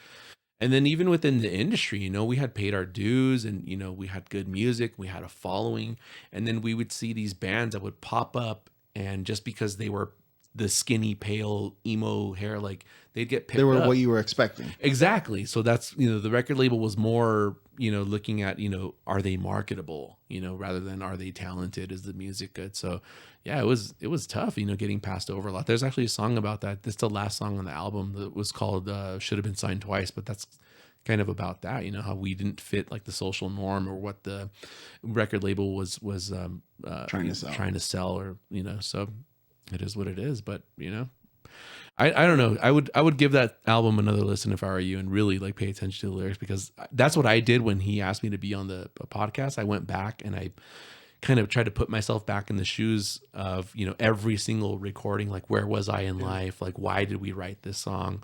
And then even within the industry, we had paid our dues, and, we had good music, we had a following. And then we would see these bands that would pop up, and just because they were the skinny, pale, emo hair, like they'd get picked They were up. what you were expecting. Exactly. So that's, the record label was more, looking at, are they marketable, rather than are they talented? Is the music good? So yeah, it was tough, getting passed over a lot. There's actually a song about that. This is the last song on the album that was called Should Have Been Signed Twice, but that's kind of about that, how we didn't fit like the social norm or what the record label was trying to sell, or, so it is what it is. But, I don't know. I would give that album another listen if I were you, and really like pay attention to the lyrics, because that's what I did when he asked me to be on the podcast. I went back and I kind of tried to put myself back in the shoes of, every single recording, like where was I in life? Like, why did we write this song?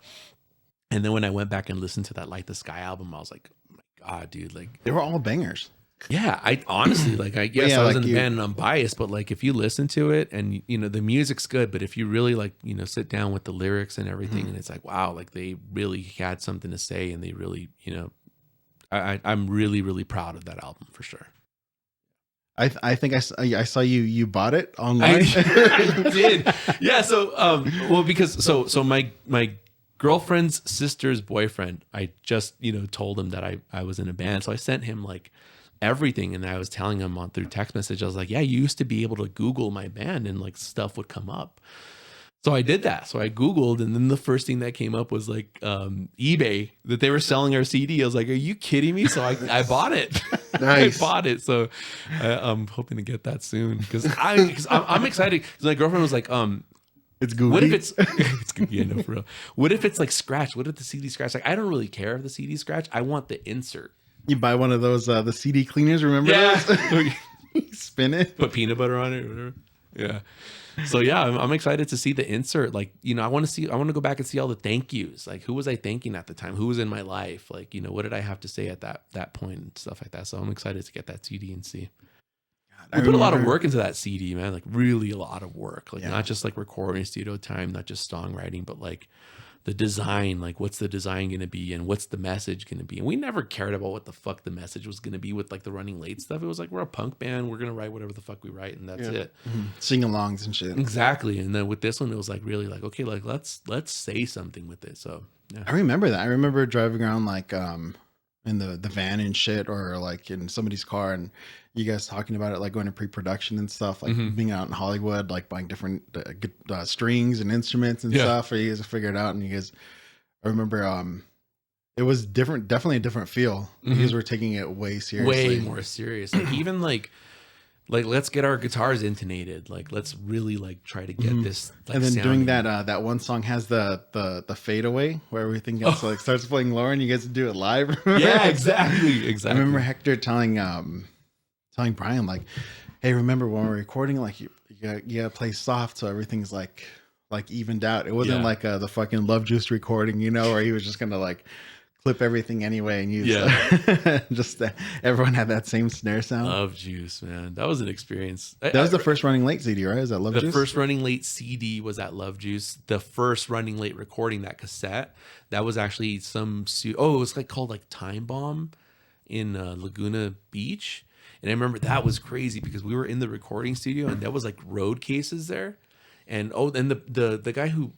And then when I went back and listened to that Light the Sky album, I was like, oh my God, dude, like They were all bangers. yeah, I honestly I Yeah, was like in the you- band and I'm biased, but like if you listen to it and the music's good, but if you really like, sit down with the lyrics and everything, and it's like, wow, like they really had something to say, and they really, I'm really, really proud of that album for sure. I think I saw you bought it online. I did. Yeah. So, well, because so my girlfriend's sister's boyfriend, I just, told him that I was in a band. So I sent him like everything. And I was telling him through text message, I was like, yeah, you used to be able to Google my band and like stuff would come up. So I did that. So I Googled, and then the first thing that came up was like eBay, that they were selling our CD. I was like, are you kidding me? So I bought it. Nice. I bought it. So I'm hoping to get that soon, because I'm excited. Because my girlfriend was like, It's Google. what if it's yeah, no, for real. What if it's like scratched? What if the CD scratched? Like, I don't really care if the CD scratch. I want the insert. You buy one of those the CD cleaners, remember those? You spin it. Put peanut butter on it or whatever. Yeah. So yeah, I'm excited to see the insert. Like, I want to go back and see all the thank yous. Like, who was I thanking at the time? Who was in my life? Like, what did I have to say at that point and stuff like that. So I'm excited to get that CD and see. We put a lot of work into that CD, man. Like, really a lot of work. Like, not just like recording studio time, not just songwriting, but like the design. Like, what's the design going to be, and what's the message going to be? And we never cared about what the fuck the message was going to be with like the Running Late stuff. It was like, we're a punk band. We're going to write whatever the fuck we write, and that's it. Sing-alongs and shit. Exactly. And then with this one, it was like really like, okay, like let's say something with it. So yeah. I remember that. I remember driving around like in the van and shit, or like in somebody's car, and you guys talking about it, like going to pre-production and stuff, like being out in Hollywood, like buying different strings and instruments and stuff for you guys to figure it out. And you guys, I remember it was different, definitely a different feel. You guys were taking it way seriously. Way more serious. Like, even like let's get our guitars intonated. Like, let's really like try to get this. Like, And then doing sounding. that one song has the fade away where everything else like starts playing lower, and you guys do it live. Yeah, exactly. I remember Hector telling Brian, like, hey, remember when we're recording, like you gotta play soft so everything's like evened out. It wasn't like the fucking Love Juice recording, where he was just gonna like clip everything anyway and use just everyone had that same snare sound. Love Juice, man. That was an experience. That was the first Running Late CD, right? Is that Love Juice? The first Running Late CD was at Love Juice. The first Running Late recording, that cassette, that was actually it was like called like Time Bomb in Laguna Beach. And I remember that was crazy because we were in the recording studio and there was like road cases there. And the guy who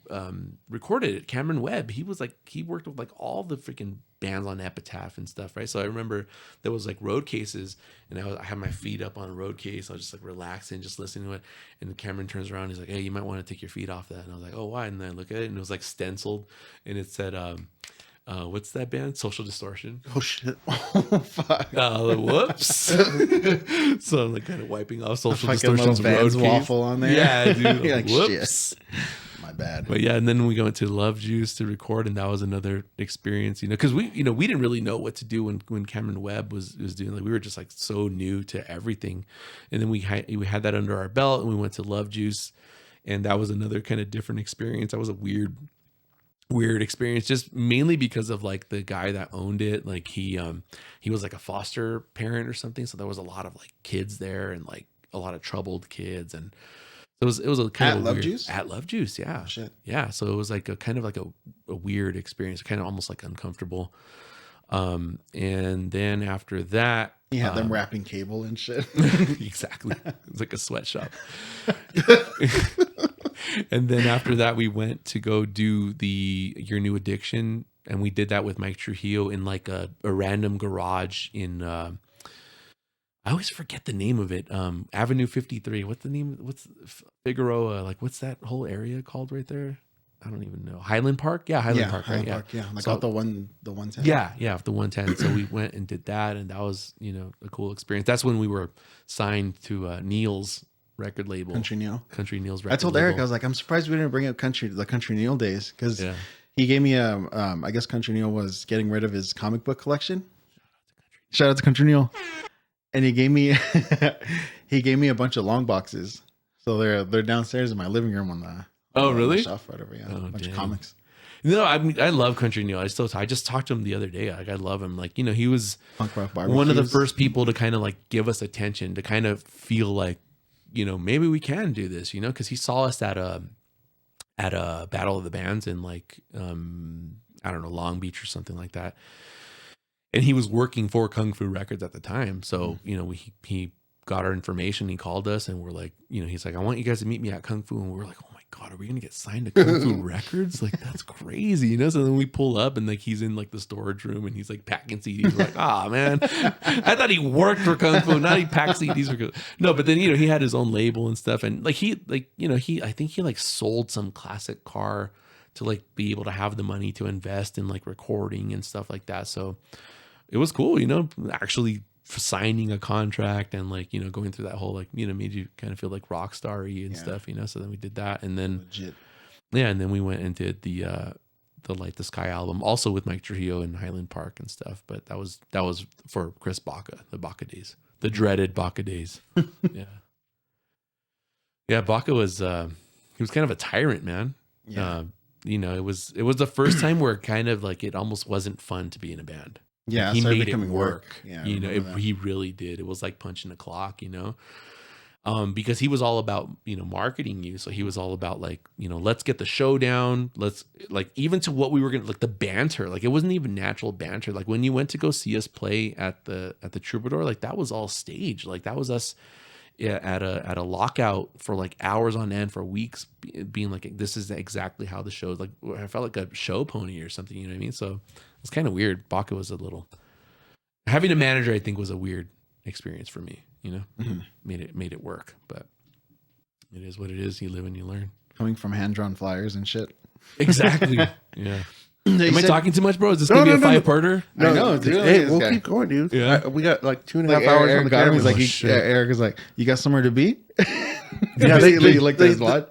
recorded it, Cameron Webb, he worked with like all the freaking bands on Epitaph and stuff, right? So I remember there was like road cases, and I had my feet up on a road case. I was just like relaxing, just listening to it. And Cameron turns around, he's like, "Hey, you might want to take your feet off that." And I was like, "Oh, why?" And then I look at it, and it was like stenciled, and it said, What's that band? Social Distortion. Oh shit! Oh fuck! Whoops. So I'm like kind of wiping off Social Fucking little Distortion's road Vans keys. waffle on there. Yeah, dude. You're like, Whoops. shit. My bad. But yeah, and then we went to Love Juice to record, and that was another experience, because we didn't really know what to do when Cameron Webb was doing. Like, we were just like so new to everything, and then we had that under our belt, and we went to Love Juice, and that was another kind of different experience. That was a weird experience, just mainly because of like the guy that owned it. Like he was like a foster parent or something, so there was a lot of like kids there and like a lot of troubled kids, and it was a kind of Love weird, Juice? at Love Juice, yeah. Oh, shit. Yeah, so it was like a kind of like a weird experience, kind of almost like uncomfortable. And then after that, You had them wrapping cable and shit. exactly, it's like a sweatshop. And then after that, we went to go do Your New Addiction, and we did that with Mike Trujillo in like a random garage in I always forget the name of it. Avenue 53. What's the name? What's Figueroa? Like, what's that whole area called right there? I don't even know. Highland Park? Yeah, Highland Park. Highland Right? Park, yeah. Like So- out the 110. Yeah, the 110. So we went and did that, and that was, a cool experience. That's when we were signed to Neil's record label. Country Neil. Country Neil's record I told label. Eric, I was like, I'm surprised we didn't bring up the Country Neil days, because Yeah. he gave me I guess Country Neil was getting rid of his comic book collection. Shout out to Country Neil. And he gave me a bunch of long boxes. So they're downstairs in my living room on the Oh, on the really? shelf, whatever. Yeah, Oh, a bunch dang. of comics. No, I mean, I love Country Neil. I just talked to him the other day. Like, I love him. Like, he was Punk rock one of the barbecues. first people to kind of like give us attention, to kind of feel like, maybe we can do this, because he saw us at a Battle of the Bands in like, I don't know, Long Beach or something like that. And he was working for Kung Fu Records at the time. So, he got our information. He called us, and we're like, he's like, I want you guys to meet me at Kung Fu. And we're like, oh my God, are we going to get signed to Kung Fu Records? Like, that's crazy, So then we pull up, and like, he's in like the storage room, and he's like packing CDs. We're like, ah, man, I thought he worked for Kung Fu, not he packed CDs for. No, but then, he had his own label and stuff. And like, I think he like sold some classic car to like be able to have the money to invest in like recording and stuff like that. So it was cool, actually signing a contract and like, going through that whole like, made you kind of feel like rock star-y and stuff, So then we did that, and then Legit. yeah, and then we went and did the Light the Sky album, also with Mike Trujillo in Highland Park and stuff. But that was for Chris Baca, the Baca days, the dreaded Baca days. Yeah, Baca was he was kind of a tyrant, man. Yeah. It was the first time where kind of like it almost wasn't fun to be in a band. Yeah, He started made it becoming work. Yeah, I remember that. He really did. It was like punching the clock, because he was all about, marketing you. So he was all about like, let's get the show down. Let's like, even to what we were going to, like the banter, like it wasn't even natural banter. Like when you went to go see us play at the Troubadour, like that was all staged. Like that was us at a lockout for like hours on end for weeks, being like, this is exactly how the show is. Like I felt like a show pony or something, you know what I mean? So it's kind of weird. Baca was having a manager, I think, was a weird experience for me, Mhm. made it work, but it is what it is. You live and you learn. Coming from hand-drawn flyers and shit. Exactly. Yeah. They Am I said- talking too much, bro? Is this No, going to be no, a no, five-parter? I know, dude. Hey, This we'll guy. keep going, dude. Yeah. We got like 2.5 Like hours Eric on the got him. camera. He's like, Oh, shit. Eric is like, you got somewhere to be? Yeah, they- He looked at his they- watch.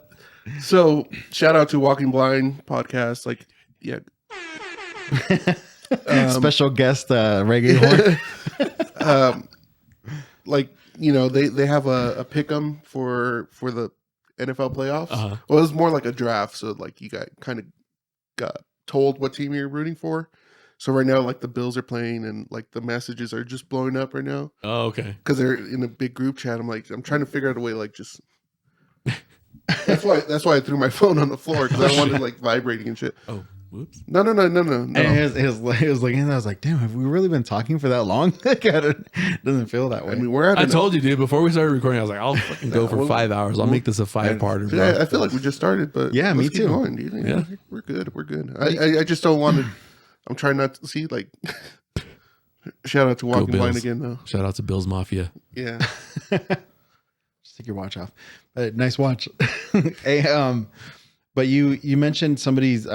So shout out to Walking Blind podcast. Like, yeah. Special guest reggae horn. Like, they have a pick'em for the NFL playoffs. Uh-huh. Well, it was more like a draft, so like you got told what team you're rooting for. So right now, like the Bills are playing, and like the messages are just blowing up right now Oh, okay. because they're in a big group chat. I'm trying to figure out a way, like just. That's why I threw my phone on the floor, because I don't want it like vibrating and shit. Oh, whoops. No. And he was looking at that. I was like, damn, have we really been talking for that long? Like, it doesn't feel that way. I mean, we're at I told you, dude, before we started recording, I was like, I'll fucking go for Well, 5 hours. I'll make this a five-parter, bro. Yeah, I feel like we just started, but Yeah, me let's keep too. going, dude. Yeah. We're good. We're good. I just don't want to. I'm trying not to see like. Shout out to Walking Blind Bills. again, though. Shout out to Bills Mafia. Yeah. Just take your watch off. Nice watch. Hey, but you mentioned somebody's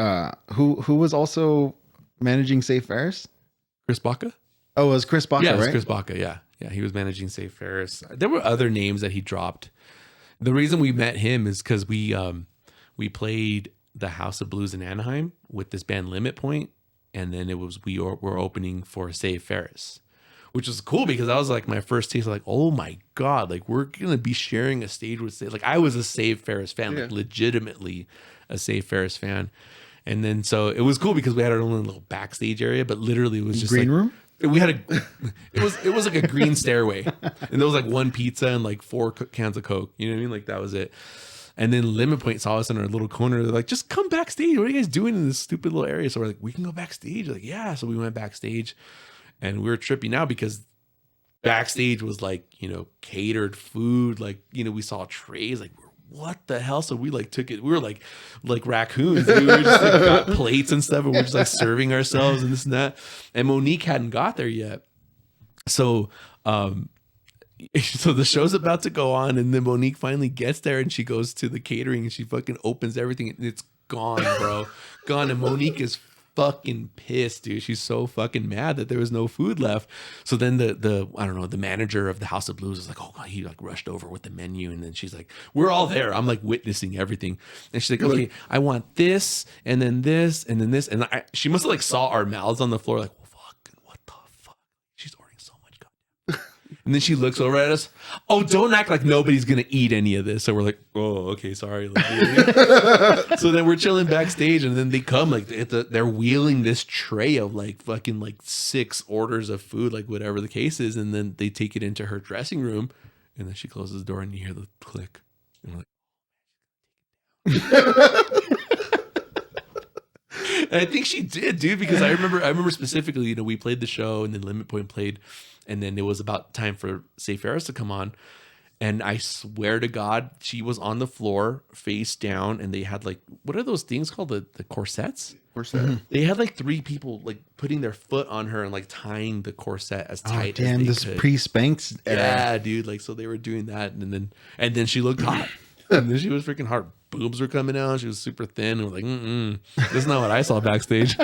who was also managing Safe Ferris? Chris Baca? Oh, it was Chris Baca, Yeah, it was right? Chris Baca. Yeah. Yeah. He was managing Safe Ferris. There were other names that he dropped. The reason we met him is because we played the House of Blues in Anaheim with this band Limit Point, and then we were opening for Save Ferris, which was cool because I was like my first taste of like, oh my god, like we're gonna be sharing a stage with Save. Like I was a Save Ferris fan, like legitimately a Save Ferris fan, and then so it was cool because we had our own little backstage area, but literally it was just Green like, room. We had it was like a green stairway, and there was like one pizza and like 4 cans of Coke. You know what I mean? Like that was it. And then Limit Point saw us in our little corner. They're like, just come backstage. What are you guys doing in this stupid little area? So we're like, we can go backstage. Like, yeah. So we went backstage, and we were tripping out because backstage was like, catered food. Like, we saw trays. Like, what the hell? So we like took it. We were like raccoons. Dude. We were just like got plates and stuff, and we're just like serving ourselves and this and that. And Monique hadn't got there yet. So the show's about to go on, and then Monique finally gets there, and she goes to the catering, and she fucking opens everything, and it's gone, bro. Gone. And Monique is fucking pissed, dude. She's so fucking mad that there was no food left. So then the I don't know, the manager of the House of Blues is like, oh god, he like rushed over with the menu, and then she's like, we're all there. I'm like witnessing everything, and she's like, okay, I want this, and then this, and then this, and she must have like saw our mouths on the floor, like, well, fucking what the fuck? She's ordering so much, goddamn. And then she looks over at us. Oh, don't act like nobody's gonna eat any of this. So we're like, oh, okay, sorry. So then we're chilling backstage, and then they come like they're wheeling this tray of like fucking like 6 orders of food, like whatever the case is, and then they take it into her dressing room, and then she closes the door, and you hear the click, and we're like. And I think she did, dude, because I remember specifically, we played the show, and then Limit Point played, and then it was about time for Safe Ferris to come on. And I swear to God, she was on the floor, face down, and they had like, what are those things called? The corsets? Corset. Mm-hmm. They had like 3 people like putting their foot on her and like tying the corset as tight as they this could. pre-Spanx era. Yeah, dude. Like, so they were doing that, and then she looked hot. And then she was freaking hot. Boobs were coming out. She was super thin. And we're like, that's not what I saw backstage.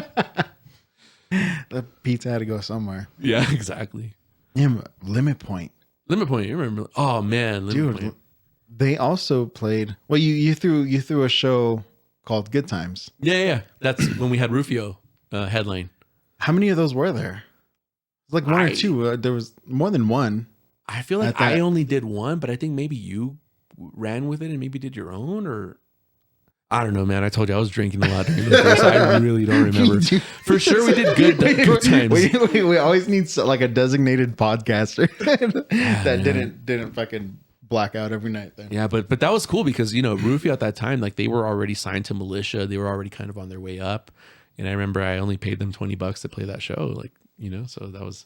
The pizza had to go somewhere. Yeah, exactly. Yeah, Limit Point. Limit Point, you remember? Oh man, Limit Point. They also played. Well, you threw a show called Good Times. Yeah. That's when we had Rufio headline. How many of those were there? It was like 1 or 2. There was more than one. I feel like I only did one, but I think maybe you ran with it and maybe did your own, or I don't know, man. I told you I was drinking a lot during the course. I really don't remember. For sure, we did good times. We always need like a designated podcaster that didn't fucking black out every night. Then but that was cool because Rufio at that time, like they were already signed to Militia. They were already kind of on their way up, and I remember I only paid them $20 to play that show. Like so it was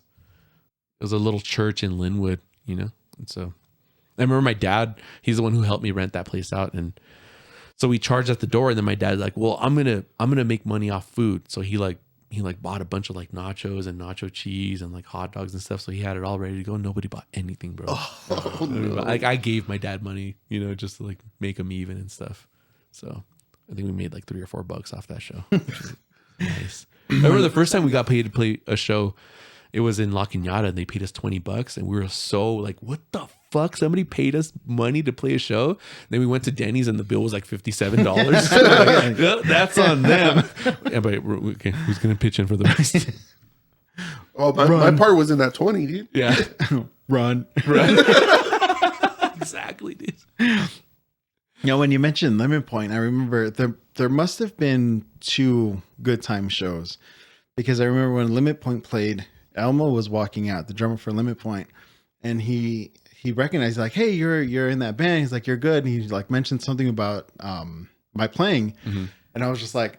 a little church in Linwood, and so. I remember my dad, he's the one who helped me rent that place out. And so we charged at the door, and then my dad's like, well, I'm going to make money off food. So he bought a bunch of like nachos and nacho cheese and like hot dogs and stuff. So he had it all ready to go. Nobody bought anything, bro. Oh, no. Like I gave my dad money, just to like make him even and stuff. So I think we made like $3 or $4 off that show. Which is nice. I remember the first time we got paid to play a show, it was in La Cañada, and they paid us $20, and we were so like, what the fuck? Somebody paid us money to play a show. And then we went to Denny's, and the bill was like $57. Like, well, that's on them. Yeah, but okay, who's gonna pitch in for the rest? Oh, my part was in that 20, dude. Yeah, run. Exactly, dude. When you mentioned Limit Point, I remember there must have been 2 Good Time shows, because I remember when Limit Point played, Elmo was walking out, the drummer for Limit Point, and he recognized, like, hey, you're in that band. He's like, you're good. And he like mentioned something about my playing, and I was just like,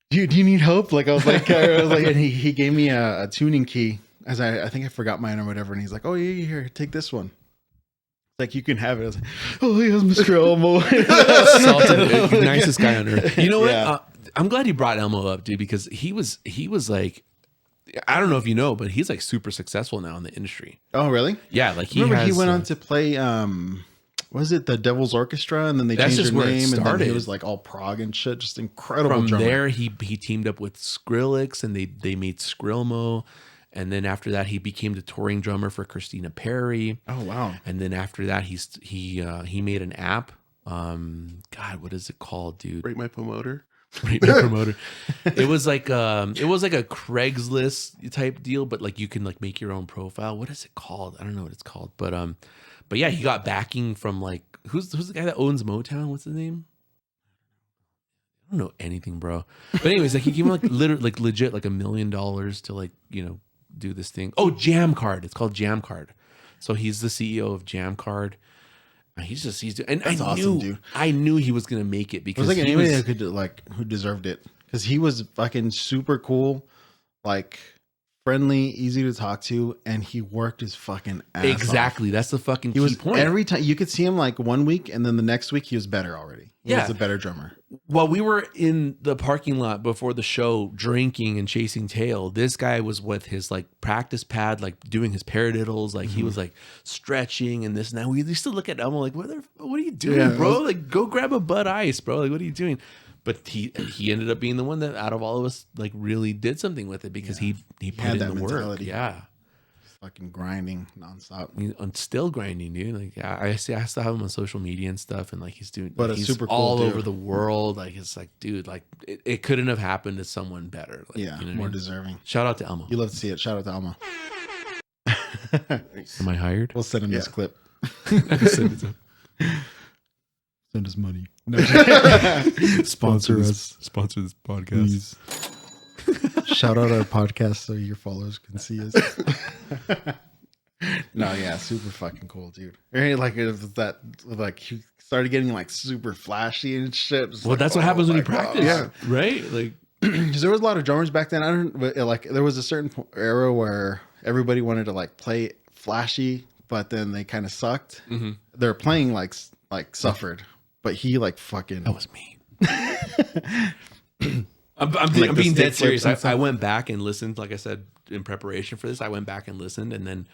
do you need help? Like I was like, and he gave me a tuning key, as I think I forgot mine or whatever, and he's like, oh yeah, here, take this one. Like, you can have it. I was like, oh yes, Mr. Elmo. Salted, nicest guy on earth. You know what? Yeah. I'm glad you brought Elmo up, dude, because he was like, I don't know if you know, but he's like super successful now in the industry. Oh, really? Yeah, like he went on to play Was it the Devil's Orchestra? And then they That's changed just their where it name, and then he started. was like all prog and shit. Just incredible From drummer. there, he teamed up with Skrillex, and they made Skrillmo. And then after that, he became the touring drummer for Christina Perri. Oh wow! And then after that, he made an app. God, what is it called, dude? Rate My Promoter. Rate My Promoter. It was like a Craigslist type deal, but like you can like make your own profile. What is it called? I don't know what it's called, but yeah, he got backing from like who's the guy that owns Motown? What's his name? I don't know anything, bro. But anyways, like he gave him like legit like $1 million to like do this thing. Oh, Jam Card. It's called Jam Card. So he's the CEO of Jam Card. He's doing, and That's awesome, dude. I knew he was gonna make it It because was like anybody that could who deserved it, because he was fucking super cool, like friendly, easy to talk to, and he worked his fucking ass exactly. off. That's the fucking He key was point. every time you could see him like 1 week, and then the next week he was better already. He was a better drummer. While we were in the parking lot before the show drinking and chasing tail, this guy was with his like practice pad, like doing his paradiddles, like he was like stretching and this and that. We used to look at him like, what are you doing, bro? Like go grab a Bud Ice, bro. Like what are you doing? But he ended up being the one that out of all of us like really did something with it because he put had in that the work. mentality. Yeah. Fucking grinding nonstop. I'm still grinding, dude. Like I still have him on social media and stuff, and like he's doing, But like, a he's super cool all dude. over the world. Like it's like, dude, like it couldn't have happened to someone better. Like, Yeah, you know what I more mean? deserving. Shout out to Elmo. You love to see it. Shout out to Alma. Am I hired? We'll send him this clip. Send Send us money. Sponsor us. Sponsor this podcast. Please. Shout out our podcast so your followers can see us. No, yeah, super fucking cool, dude. Like it was that, like he started getting like super flashy and shit. Well, that's what happens when you practice, Yeah. right? Like, because there was a lot of drummers back then. I don't, but like there was a certain era where everybody wanted to like play flashy, but then they kind of sucked. They're playing like suffered, but he like fucking. that was me. I'm being dead serious. I went back and listened, like I said, in preparation for this. I went back and listened, and then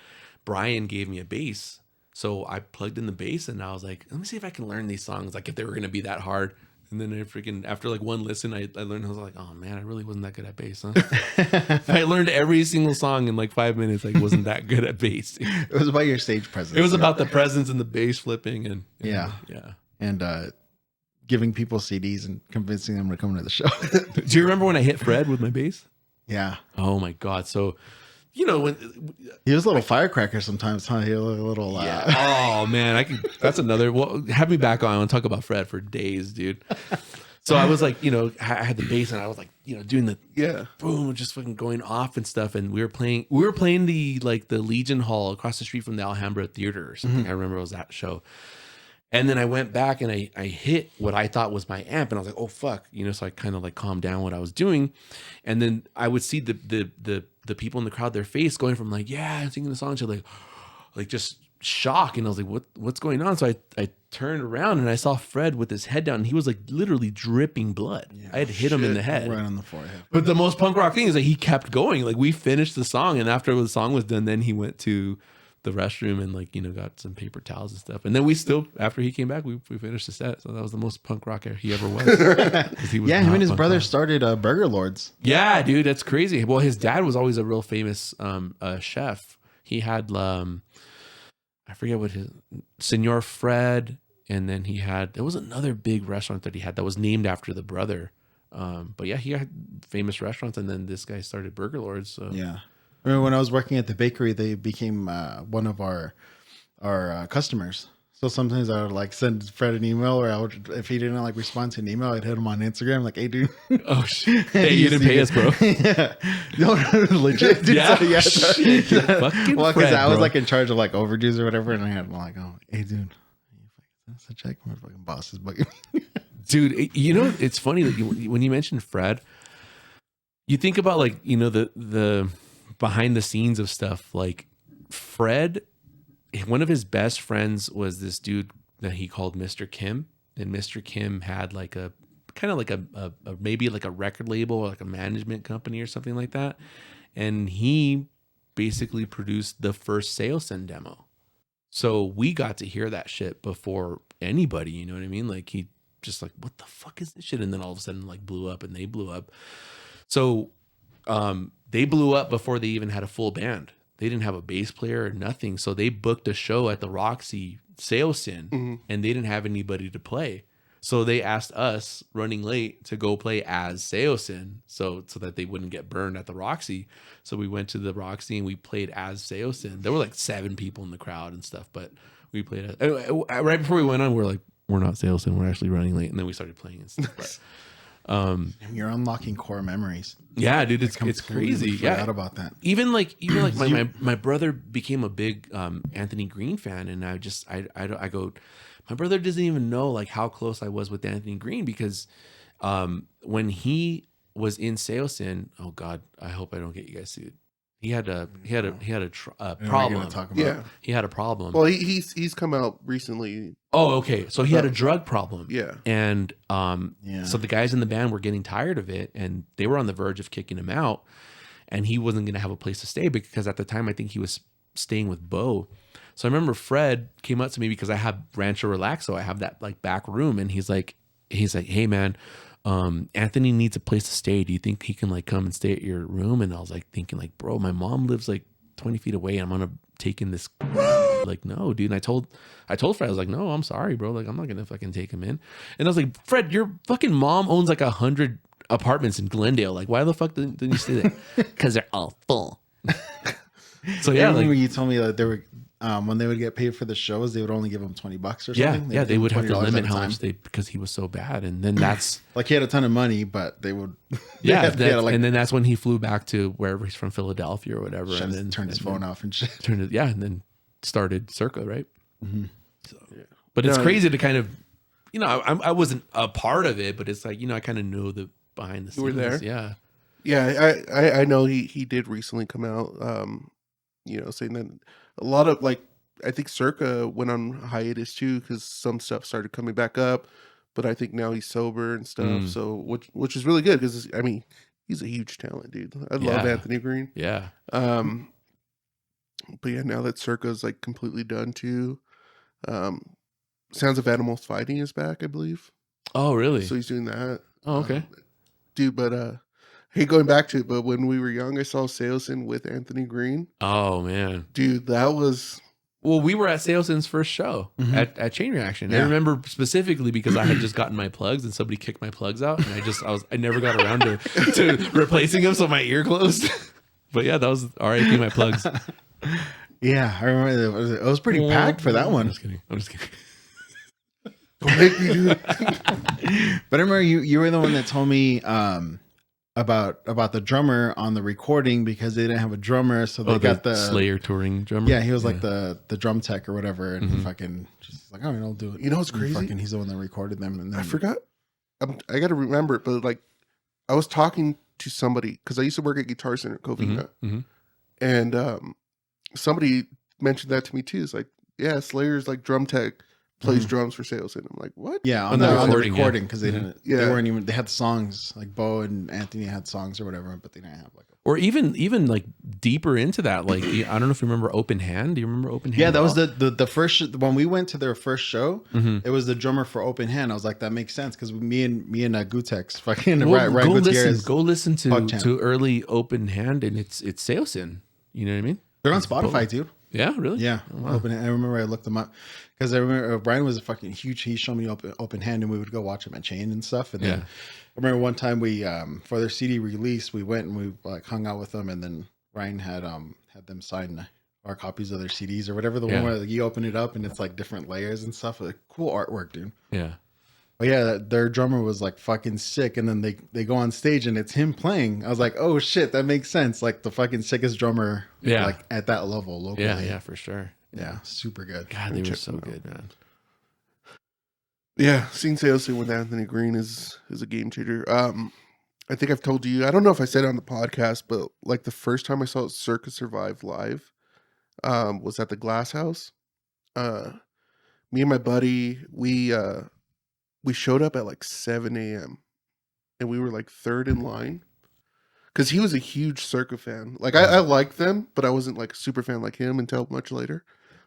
Brian gave me a bass. So I plugged in the bass, and I was like, let me see if I can learn these songs, like if they were going to be that hard. And then after like one listen, I learned, I was like, oh man, I really wasn't that good at bass, huh? I learned every single song in like 5 minutes. Like wasn't that good at bass. It was about your stage presence. It was about the presence and the bass flipping and Yeah. yeah. And giving people CDs and convincing them to come to the show. Do you remember when I hit Fred with my bass? Yeah. Oh my God. So, when He was a little firecracker sometimes, huh? He was a little. oh man, that's another. Well, have me back on. I want to talk about Fred for days, dude. So I was like, I had the bass and I was like, doing the boom, just fucking going off and stuff. And we were playing the Legion Hall across the street from the Alhambra Theater or something. I remember it was that show. And then I went back and I hit what I thought was my amp, and I was like, oh fuck, so I kind of like calmed down what I was doing. And then I would see the people in the crowd, their face going from like, yeah, singing the song to like just shock. And I was like, what's going on? So I turned around and I saw Fred with his head down, and he was like literally dripping blood. I had hit him in the head. Right on the forehead. But the most punk rock thing is that he kept going. Like we finished the song, and after the song was done, then he went to the restroom and got some paper towels and stuff. And then we still, after he came back, we finished the set. So that was the most punk rock he ever was. He was him and his punk brother rock. started Burger Lords. Yeah, dude, that's crazy. Well, his dad was always a real famous chef. He had I forget what his Senor Fred, and then there was another big restaurant that he had that was named after the brother. But yeah, he had famous restaurants, and then this guy started Burger Lords. So Yeah. I remember when I was working at the bakery, they became one of our customers. So sometimes I would like send Fred an email, or if he didn't like respond to an email, I'd hit him on Instagram like, "Hey, dude." Oh shit! Hey, you didn't pay us, bro. Yeah, no, legit. Dude. Yeah, So, yeah. shit, fucking Well, because Fred, I was bro. like in charge of like overdues or whatever, and I had like, "Oh, hey, dude, that's a check." My fucking boss is bugging me. Dude, it's funny that when you mentioned Fred, you think about like the behind the scenes of stuff. Like Fred, one of his best friends was this dude that he called Mr. Kim, and Mr. Kim had like a kind of like a maybe like a record label or like a management company or something like that, and he basically produced the first Sailsin demo. So we got to hear that shit before anybody, you know what I mean? Like he just like, what the fuck is this shit? And then all of a sudden like blew up and they blew up. So they blew up before they even had a full band. They didn't have a bass player or nothing. So they booked a show at the Roxy Seosin and they didn't have anybody to play. So they asked us running late to go play as Seosin so that they wouldn't get burned at the Roxy. So we went to the Roxy and we played as Seosin. There were like 7 people in the crowd and stuff, but we played right before we went on, we're like, we're not Seosin, we're actually running late. And then we started playing and stuff. But You're unlocking core memories. yeah, dude, it's crazy. Forgot about that. Even like my brother became a big Anthony Green fan, and I go, my brother doesn't even know like how close I was with Anthony Green because when he was in Seosin, oh God, I hope I don't get you guys sued. He had a problem. Yeah, he had a problem. well, he's come out recently. Oh, okay. So he had a drug problem. Yeah, and so the guys in the band were getting tired of it, and they were on the verge of kicking him out, and he wasn't going to have a place to stay because at the time I think he was staying with Bo. So I remember Fred came up to me because I have Rancho Relaxo. I have that like back room, and he's like, hey man, Anthony needs a place to stay. Do you think he can like come and stay at your room? And I was like thinking like, bro, my mom lives like 20 feet away. I'm gonna take in this. Like, no, dude. And I told Fred, I was like, no, I'm sorry, bro. Like, I'm not gonna fucking take him in. And I was like, Fred, your fucking mom owns like 100 apartments in Glendale. Like, why the fuck didn't you stay there? Because they're all full. So yeah, I remember you told me that they were when they would get paid for the shows, they would only give him $20 or something. Yeah, they would have to limit how much because he was so bad. And then that's like he had a ton of money, but they would. And then that's when he flew back to wherever he's from, Philadelphia or whatever, and then turned his phone off and shit. And then started Circa, right? Mm-hmm. So, yeah. But it's crazy to kind of, I wasn't a part of it, but it's like I kind of know the behind the scenes. You were there, yeah. I know he did recently come out, saying that a lot of like I think Circa went on hiatus too because some stuff started coming back up, but I think now he's sober and stuff. So which is really good because I mean he's a huge talent, dude. I love Anthony Green. Yeah. But yeah, now that Circa's like completely done too, Sounds of Animals Fighting is back, I believe. Oh, really? So he's doing that. Oh, okay. Dude, but hey, going back to it, but when we were young, I saw Seosin with Anthony Green. Oh man, dude, that was. Well, we were at Seosin's first show at Chain Reaction. Yeah. I remember specifically because I had just gotten my plugs and somebody kicked my plugs out, and I never got around to replacing them, so my ear closed. But yeah, that was RIP my plugs. Yeah, I remember it was pretty packed for that one. I'm just kidding. Don't make me do it. But I remember you were the one that told me about the drummer on the recording because they didn't have a drummer, so they got the Slayer touring drummer. Yeah, he was like the drum tech or whatever, and he fucking just like, all right, I'll do it. You know what's crazy? He's the one that recorded them, and then, I forgot. I got to remember it, but like I was talking to somebody because I used to work at Guitar Center at Covina, and somebody mentioned that to me too. It's like, yeah, Slayer's like drum tech plays drums for Seosin. I'm like, what? Yeah, on the recording because they didn't. Yeah. They weren't even. They had songs like Bo and Anthony had songs or whatever, but they didn't have like. Or even like deeper into that, like I don't know if you remember Open Hand. Do you remember Open Hand? Yeah, that was the first when we went to their first show. It was the drummer for Open Hand. I was like, that makes sense because me and Gutex fucking go listen to early Open Hand, and it's Seosin. You know what I mean? They're on Spotify too. Yeah, really? Yeah. Oh, wow. Open Hand. I remember I looked them up because I remember Brian was a fucking huge. He showed me Open Hand, and we would go watch him at Chain and stuff. And then I remember one time we for their CD release, we went and we like hung out with them, and then Ryan had them sign our copies of their CDs or whatever. The one where like, you open it up and it's like different layers and stuff. Like cool artwork, dude. Yeah. But yeah, their drummer was like fucking sick, and then they go on stage and it's him playing. I was like, oh shit, that makes sense. Like the fucking sickest drummer, like at that level locally. Yeah, for sure. Yeah, super good. God, they were so good, man. Yeah, seeing Seosin with Anthony Green is a game changer. I think I've told you. I don't know if I said it on the podcast, but like the first time I saw Circa Survive live, was at the Glass House. Me and my buddy, we showed up at like 7 a.m. and we were like third in line because he was a huge Circa fan. Like I liked them, but I wasn't like a super fan like him until much later.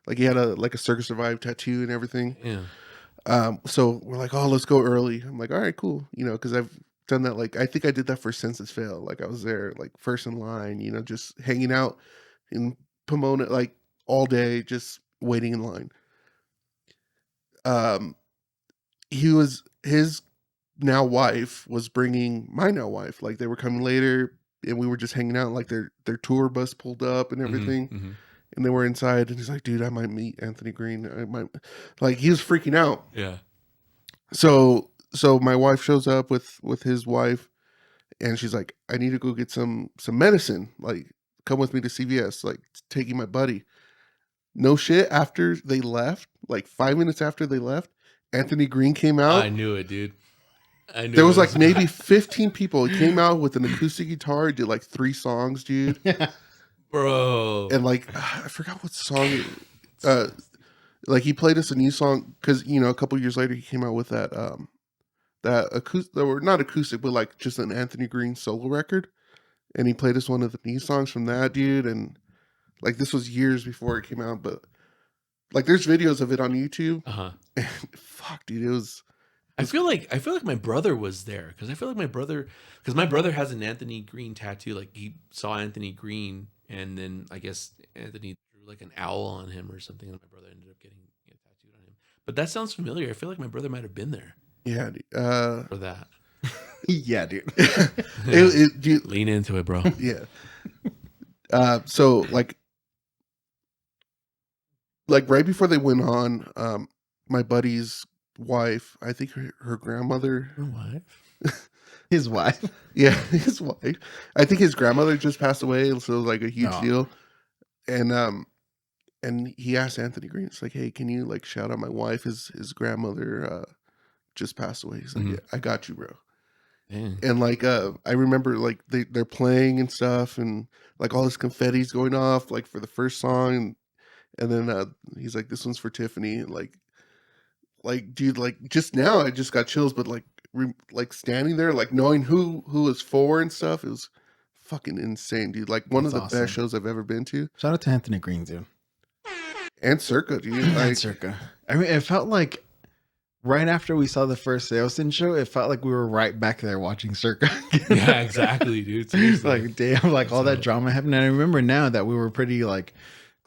Like he had a Circus Survive tattoo and everything. Yeah. So we're like, oh, let's go early. I'm like, all right, cool. You know, because I've done that. Like, I think I did that for Senses Fail. Like, I was there, like, first in line, you know, just hanging out in Pomona, like, all day, just waiting in line. His now wife was bringing my now wife. Like, they were coming later, and we were just hanging out. Like, their tour bus pulled up and everything. Mm-hmm. And they were inside, and he's like, dude, I might meet Anthony Green. I might, like, he was freaking out. Yeah. So my wife shows up with his wife, and she's like, I need to go get some medicine. Like, come with me to CVS, like, taking my buddy. No shit, after they left, like 5 minutes after they left, Anthony Green came out. I knew it, dude. I knew There was like maybe 15 people. He came out with an acoustic guitar, did like 3 songs, dude. Bro. And like, I forgot what song. Like he played us a new song because, you know, a couple years later he came out with that acoustic, or not acoustic, but like just an Anthony Green solo record. And he played us one of the new songs from that, dude. And like, this was years before it came out, but like there's videos of it on YouTube. And fuck, dude, it was. I feel like my brother was there because my brother has an Anthony Green tattoo. Like he saw Anthony Green, and then I guess Anthony drew like an owl on him or something, and my brother ended up getting tattooed on him. But that sounds familiar. I feel like my brother might have been there. Yeah, dude, for that. Yeah, dude. Dude. Lean into it, bro. Yeah. So like right before they went on, my buddy's wife, I think her grandmother. Her wife? His wife? Yeah, his wife. I think his grandmother just passed away, so it was like a huge deal. And he asked Anthony Green, it's like, hey, can you like shout out my wife? His grandmother just passed away. He's like, yeah, I got you, bro. Dang. And like I remember like they're playing and stuff, and like all this confetti's going off like for the first song, and then he's like, this one's for Tiffany. And like dude, like just now I just got chills, but like standing there, like knowing who was for and stuff, it was fucking insane, dude. Like one of the best shows I've ever been to. Shout out to Anthony Green, dude. And Circa, dude. And Circa. I mean, it felt like right after we saw the first Seosin show, it felt like we were right back there watching Circa. Yeah, exactly, dude. Seriously. Like, damn, like all that drama happened. And I remember now that we were pretty like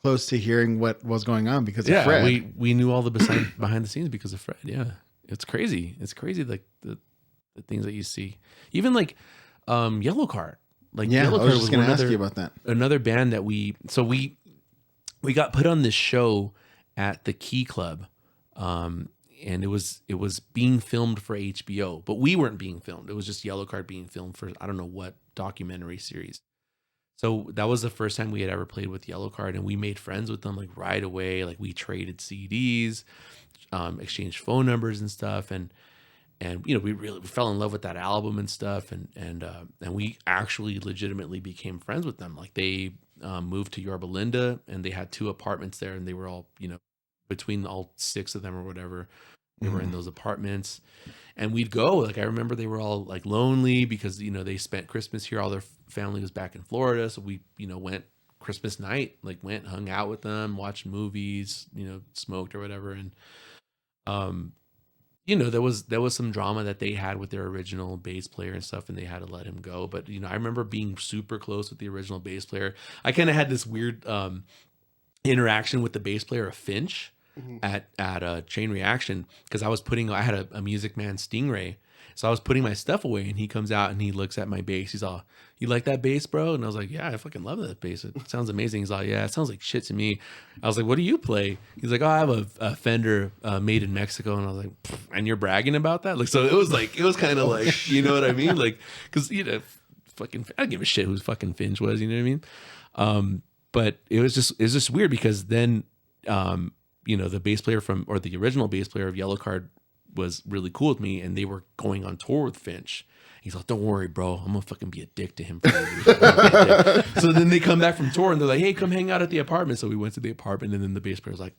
close to hearing what was going on because of Fred. We knew all the behind the scenes because of Fred. Yeah, it's crazy. It's crazy, like the things that you see. Even like Yellowcard. Like Yellowcard I was just going to ask you about that. Another band that we got put on this show at the Key Club. And it was being filmed for HBO, but we weren't being filmed. It was just Yellowcard being filmed for I don't know what documentary series. So that was the first time we had ever played with Yellowcard, and we made friends with them like right away. Like we traded CDs, exchanged phone numbers and stuff, and you know we fell in love with that album and stuff, and we actually legitimately became friends with them. Like they moved to Yorba Linda, and they had 2 apartments there, and they were all, you know, between all 6 of them or whatever, we were in those apartments, and we'd go. Like I remember they were all like lonely because, you know, they spent Christmas here. All their family was back in Florida, so we, you know, went Christmas night, like hung out with them, watched movies, you know, smoked or whatever, and you know, there was some drama that they had with their original bass player and stuff, and they had to let him go. But you know, I remember being super close with the original bass player. I kind of had this weird interaction with the bass player of Finch at Chain Reaction, because I had a Music Man Stingray, so I was putting my stuff away, and he comes out and he looks at my bass. He's all, "You like that bass, bro?" And I was like, "Yeah, I fucking love that bass. It sounds amazing." He's all, "Yeah, it sounds like shit to me." I was like, "What do you play?" He's like, "Oh, I have a Fender made in Mexico." And I was like, "And you're bragging about that?" Like, so it was kind of like, you know what I mean? Like, because, you know, fucking, I don't give a shit who fucking Finch was, you know what I mean? But it was just weird because then, you know, the bass player the original bass player of Yellowcard was really cool with me, and they were going on tour with Finch. He's like, "Don't worry, bro. I'm gonna fucking be a dick to him for you." So then they come back from tour and they're like, "Hey, come hang out at the apartment." So we went to the apartment, and then the bass player's like,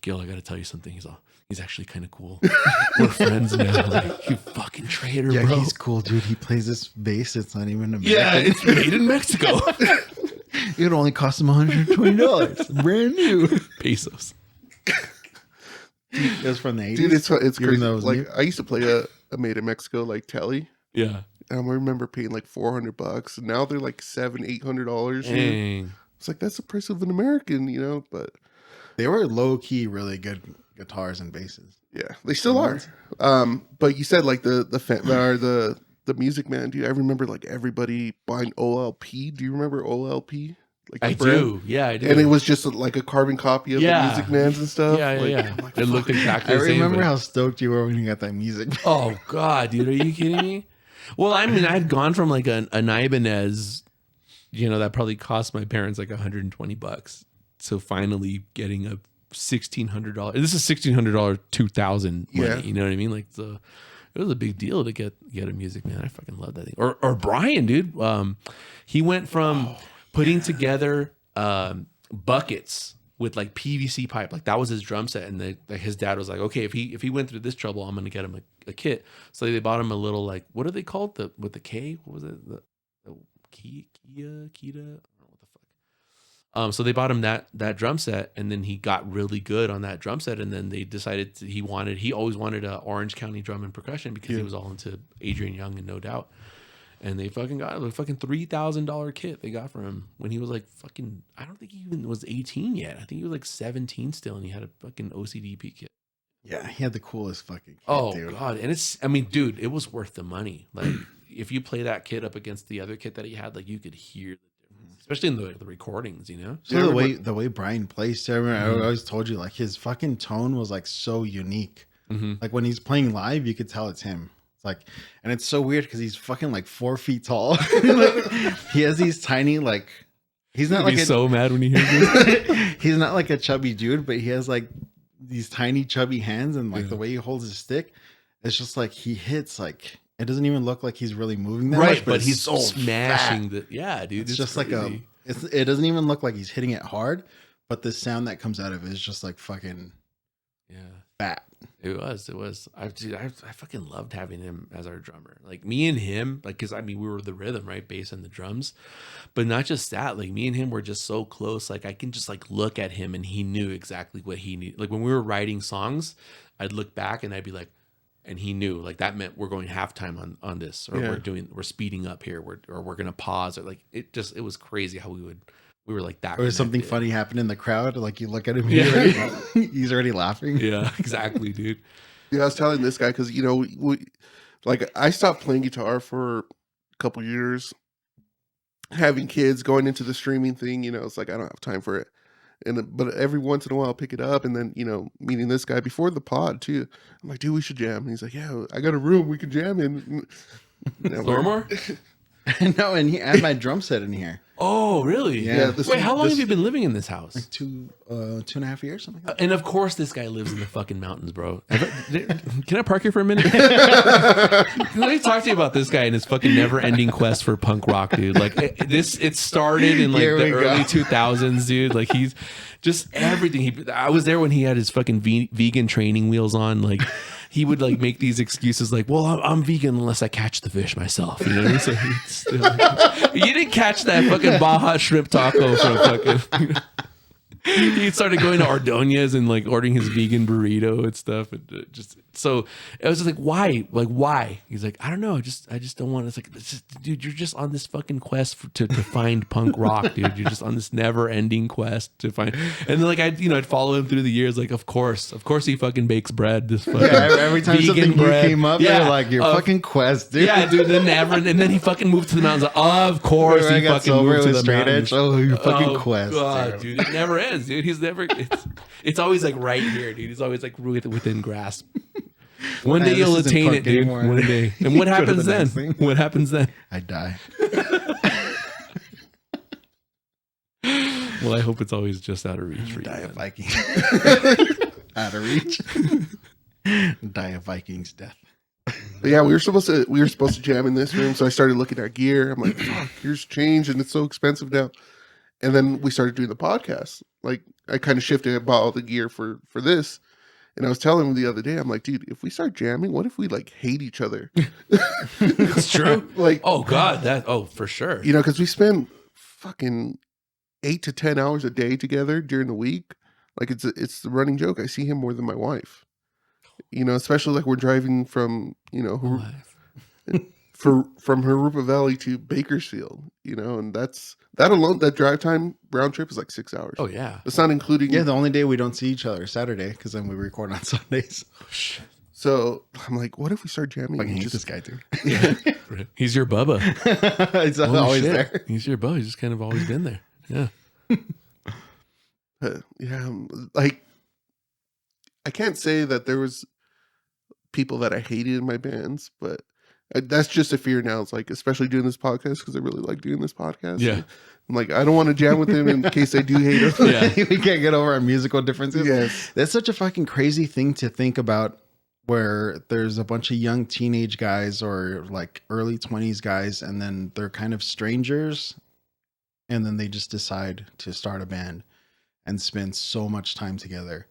"Gil, I gotta tell you something." He's actually kind of cool. We're friends now. Like, you fucking traitor, bro. Yeah, he's cool, dude. He plays this bass. It's not even American. Yeah, it's made in Mexico. It only cost him $120. Brand new. Pesos. It was from the 80s. Dude, it's Even crazy. though it was Like new? I used to play a made in Mexico like telly. Yeah. And I remember paying like $400. And now they're like $700-800 here. Dang. It's like that's the price of an American, you know. But They were low key really good guitars and basses. yeah, they still are. But you said like the Music Man, dude. I remember like everybody buying OLP. Do you remember OLP? Like I the brand? do. Yeah, I do. And it was just like a carbon copy of the Music Mans and stuff. Yeah, Like, yeah. I'm like, It looked exactly I the same. remember but- how stoked you were when you got that music. Oh God, dude, are you kidding me? Well, I mean, I'd gone from like an Ibanez, that probably cost my parents like $120. So finally getting a $1,600. This is $1,600 2000 money. Yeah. You know what I mean? Like it was a big deal to get a Music Man. I fucking love that thing. Or Brian, dude. He went from putting together buckets with like PVC pipe, like that was his drum set, and his dad was like, okay, if he went through this trouble, I'm gonna get him a kit. So they bought him a little, like, what are they called, with the K? What was it? The Kita? I don't know what the fuck. So they bought him that drum set, and then he got really good on that drum set, and then they decided he always wanted a Orange County drum and percussion because he was all into Adrian Young and No Doubt. And they fucking got a fucking $3,000 kit they got for him when he was like fucking, I don't think he even was 18 yet. I think he was like 17 still, and he had a fucking OCDP kit. Yeah, he had the coolest fucking kit, Oh dude. God. And dude, it was worth the money. Like if you play that kit up against the other kit that he had, like you could hear the difference, especially in the recordings, So the way Brian plays, I remember, I always told you, like, his fucking tone was like so unique. Like when he's playing live, you could tell it's him. Like, and it's so weird because he's fucking like 4 feet tall. Like, he has these tiny, like, he's not like so mad when he hears this. he's not like a chubby dude, but he has like these tiny chubby hands, and like the way he holds his stick, it's just like he hits, like, it doesn't even look like he's really moving that much, but he's so smashing fat. dude. It's just crazy. like it doesn't even look like he's hitting it hard, but the sound that comes out of it is just like fucking fat. It was. I fucking loved having him as our drummer. Like me and him, like, cause I mean, we were the rhythm, right? Bass and the drums, but not just that, like me and him were just so close. Like I can just like look at him and he knew exactly what he needed. Like when we were writing songs, I'd look back and I'd be like, and he knew, like that meant we're going halftime on this, or we're speeding up here, or we're going to pause, or like, it was crazy how we were like that. Or something funny happened in the crowd, like you look at him, Yeah. he's already laughing. Yeah, exactly, dude. Yeah, I was telling this guy because like I stopped playing guitar for a couple years, having kids, going into the streaming thing. It's like I don't have time for it, but every once in a while I'll pick it up, and then meeting this guy before the pod too. I'm like, dude, we should jam. And he's like, yeah, I got a room we can jam in. Stormore? No, and he had my drum set in here. Oh, really? Yeah. Wait, how long have you been living in this house? Like 2.5 years, something like that. And of course, this guy lives in the fucking mountains, bro. Can I park here for a minute? Let me talk to you about this guy and his fucking never-ending quest for punk rock, dude. Like it started in like Here the we early go. 2000s, dude. Like he's just everything. I was there when he had his fucking vegan training wheels on. Like he would like make these excuses, like, "Well, I'm vegan unless I catch the fish myself." You know what I mean? So it's still, you didn't catch that fucking Baja shrimp taco from fucking. He started going to Ardonia's and like ordering his vegan burrito and stuff, and just so I was just like, why? He's like, I don't know, I just don't want. It's like, dude, you're just on this fucking quest to find punk rock, dude. You're just on this never ending quest to find. And then like I'd follow him through the years, like of course he fucking bakes bread. This fucking Every time vegan something new bread. came up, they're like, your fucking quest, dude. Yeah, dude. Then and then he fucking moved to the mountains. Of course, When I he got fucking sober moved to with the straight mountains. edge. Oh, your fucking Oh, quest. God, dude, it never ends, dude. He's never. It's always like right here, dude. He's always like within grasp. One day this you'll isn't attain punk it, dude. anymore. One day. And what Go to happens the then? next thing. What happens then? I die. Well, I hope it's always just out of reach for you. Die of man. Vikings. Out of reach. Die of Vikings death. But yeah, we were supposed to jam in this room, so I started looking at gear. I'm like, fuck, gear's changed and it's so expensive now. And then we started doing the podcast. Like I kind of shifted and bought all the gear for this. And I was telling him the other day, I'm like, dude, if we start jamming, what if we like hate each other? It's true. Like, Oh God, for sure. because we spend fucking 8 to 10 hours a day together during the week. Like it's the running joke. I see him more than my wife. You know, especially like we're driving from, you know, from Harupa Valley to Bakersfield, you know, and that alone, that drive time round trip is like 6 hours. Oh yeah. That's not including. Yeah, the only day we don't see each other is Saturday, because then we record on Sundays. So I'm like, what if we start jamming? I hate this guy, dude. Yeah. He's your Bubba. It's Holy always shit. there. He's your Bubba. He's just kind of always been there. Yeah. Yeah, like I can't say that there was people that I hated in my bands, but that's just a fear now. It's like, especially doing this podcast, because I really like doing this podcast. Yeah. I'm like, I don't want to jam with him in case I do hate him. Yeah. We can't get over our musical differences. Yes. That's such a fucking crazy thing to think about, where there's a bunch of young teenage guys or like early 20s guys, and then they're kind of strangers, and then they just decide to start a band and spend so much time together,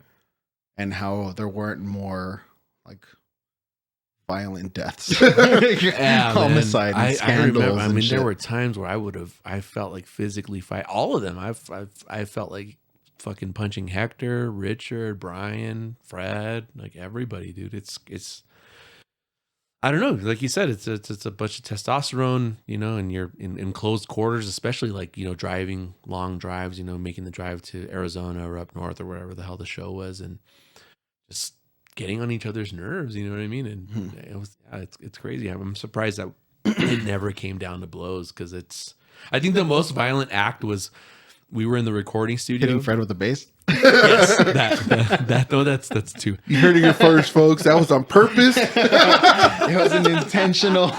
and how there weren't more like violent deaths, homicide, and scandals. I remember. I mean, shit. there were times where I felt like physically fight all of them. I felt like fucking punching Hector, Richard, Brian, Fred, like everybody, dude. It's. I don't know. Like you said, it's a bunch of testosterone, you know, and you're in closed quarters, especially like, you know, driving long drives, you know, making the drive to Arizona or up north or wherever the hell the show was, and just getting on each other's nerves, you know what I mean? And it was, it's crazy. I'm surprised that it never came down to blows, because I think the most violent act was we were in the recording studio. Hitting Fred with the bass. Yes, that's too. You heard it here first, folks. That was on purpose. It wasn't intentional.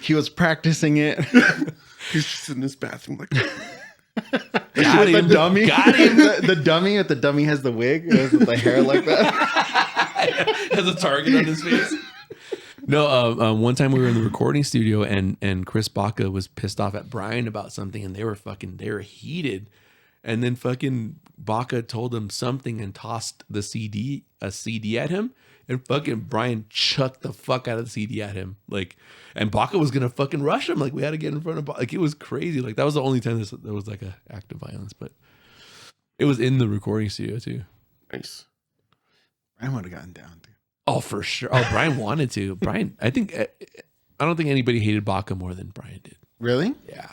He was practicing it. He's just in this bathroom like, Got him. The dummy. Got him. The dummy, if the dummy has the wig, it has the hair like that. Has a target on his face. No, one time we were in the recording studio, and Chris Baca was pissed off at Brian about something, and they were heated. And then fucking Baca told him something and tossed a CD at him, and fucking Brian chucked the fuck out of the CD at him. Like, and Baca was gonna fucking rush him. Like, we had to get in front of Baca. Like, it was crazy. Like, that was the only time there was like an act of violence, but it was in the recording studio too. nice. I would have gotten down, dude. Oh, for sure. Oh, Brian wanted to. Brian, I don't think anybody hated Baca more than Brian did. Really? Yeah.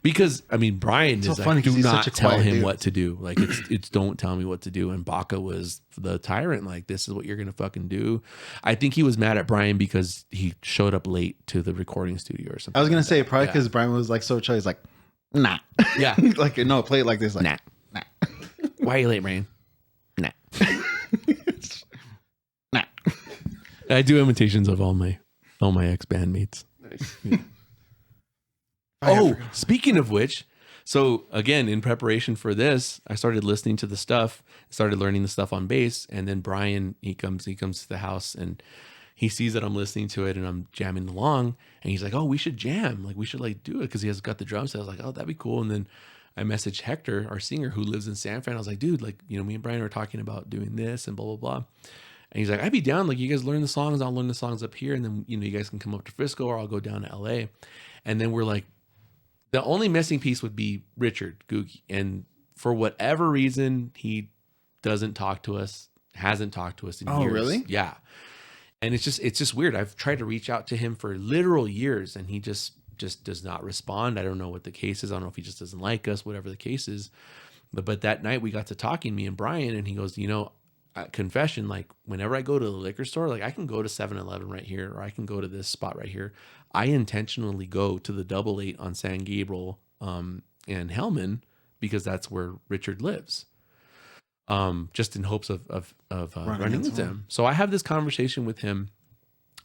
Because, I mean, Brian It's is so like, funny 'cause do he's not such a tell quiet him dude. what to do. Like, it's don't tell me what to do. And Baca was the tyrant. Like, this is what you're going to fucking do. I think he was mad at Brian because he showed up late to the recording studio or something. I was gonna say probably Yeah. because Brian was like so chill. He's like, nah. Yeah. Like, no, play it like this. Like, Nah. Why are you late, Brian? Nah. nah. I do imitations of all my ex bandmates. Nice. Oh, speaking of which, so again, in preparation for this, I started listening to the stuff, started learning the stuff on bass, and then Brian, he comes to the house and he sees that I'm listening to it and I'm jamming along, and he's like, "Oh, we should jam. Like, we should like do it," because he has got the drum set. I was like, "Oh, that'd be cool." And then I messaged Hector, our singer who lives in San Fran. I was like, "Dude, like, you know, me and Brian were talking about doing this and blah blah blah." And he's like, "I'd be down. Like, you guys learn the songs. I'll learn the songs up here, and then, you know, you guys can come up to Frisco, or I'll go down to LA." And then we're like, the only missing piece would be Richard Googie. And for whatever reason, he doesn't talk to us, hasn't talked to us in years. Oh, really? Yeah. And it's just weird. I've tried to reach out to him for literal years, and he just does not respond. I don't know what the case is. I don't know if he just doesn't like us, whatever the case is. But that night we got to talking, me and Brian, and he goes, you know, confession, like, whenever I go to the liquor store, like, I can go to 7-Eleven right here, or I can go to this spot right here. I intentionally go to the 88 on San Gabriel and Hellman, because that's where Richard lives, just in hopes of running into him. So I have this conversation with him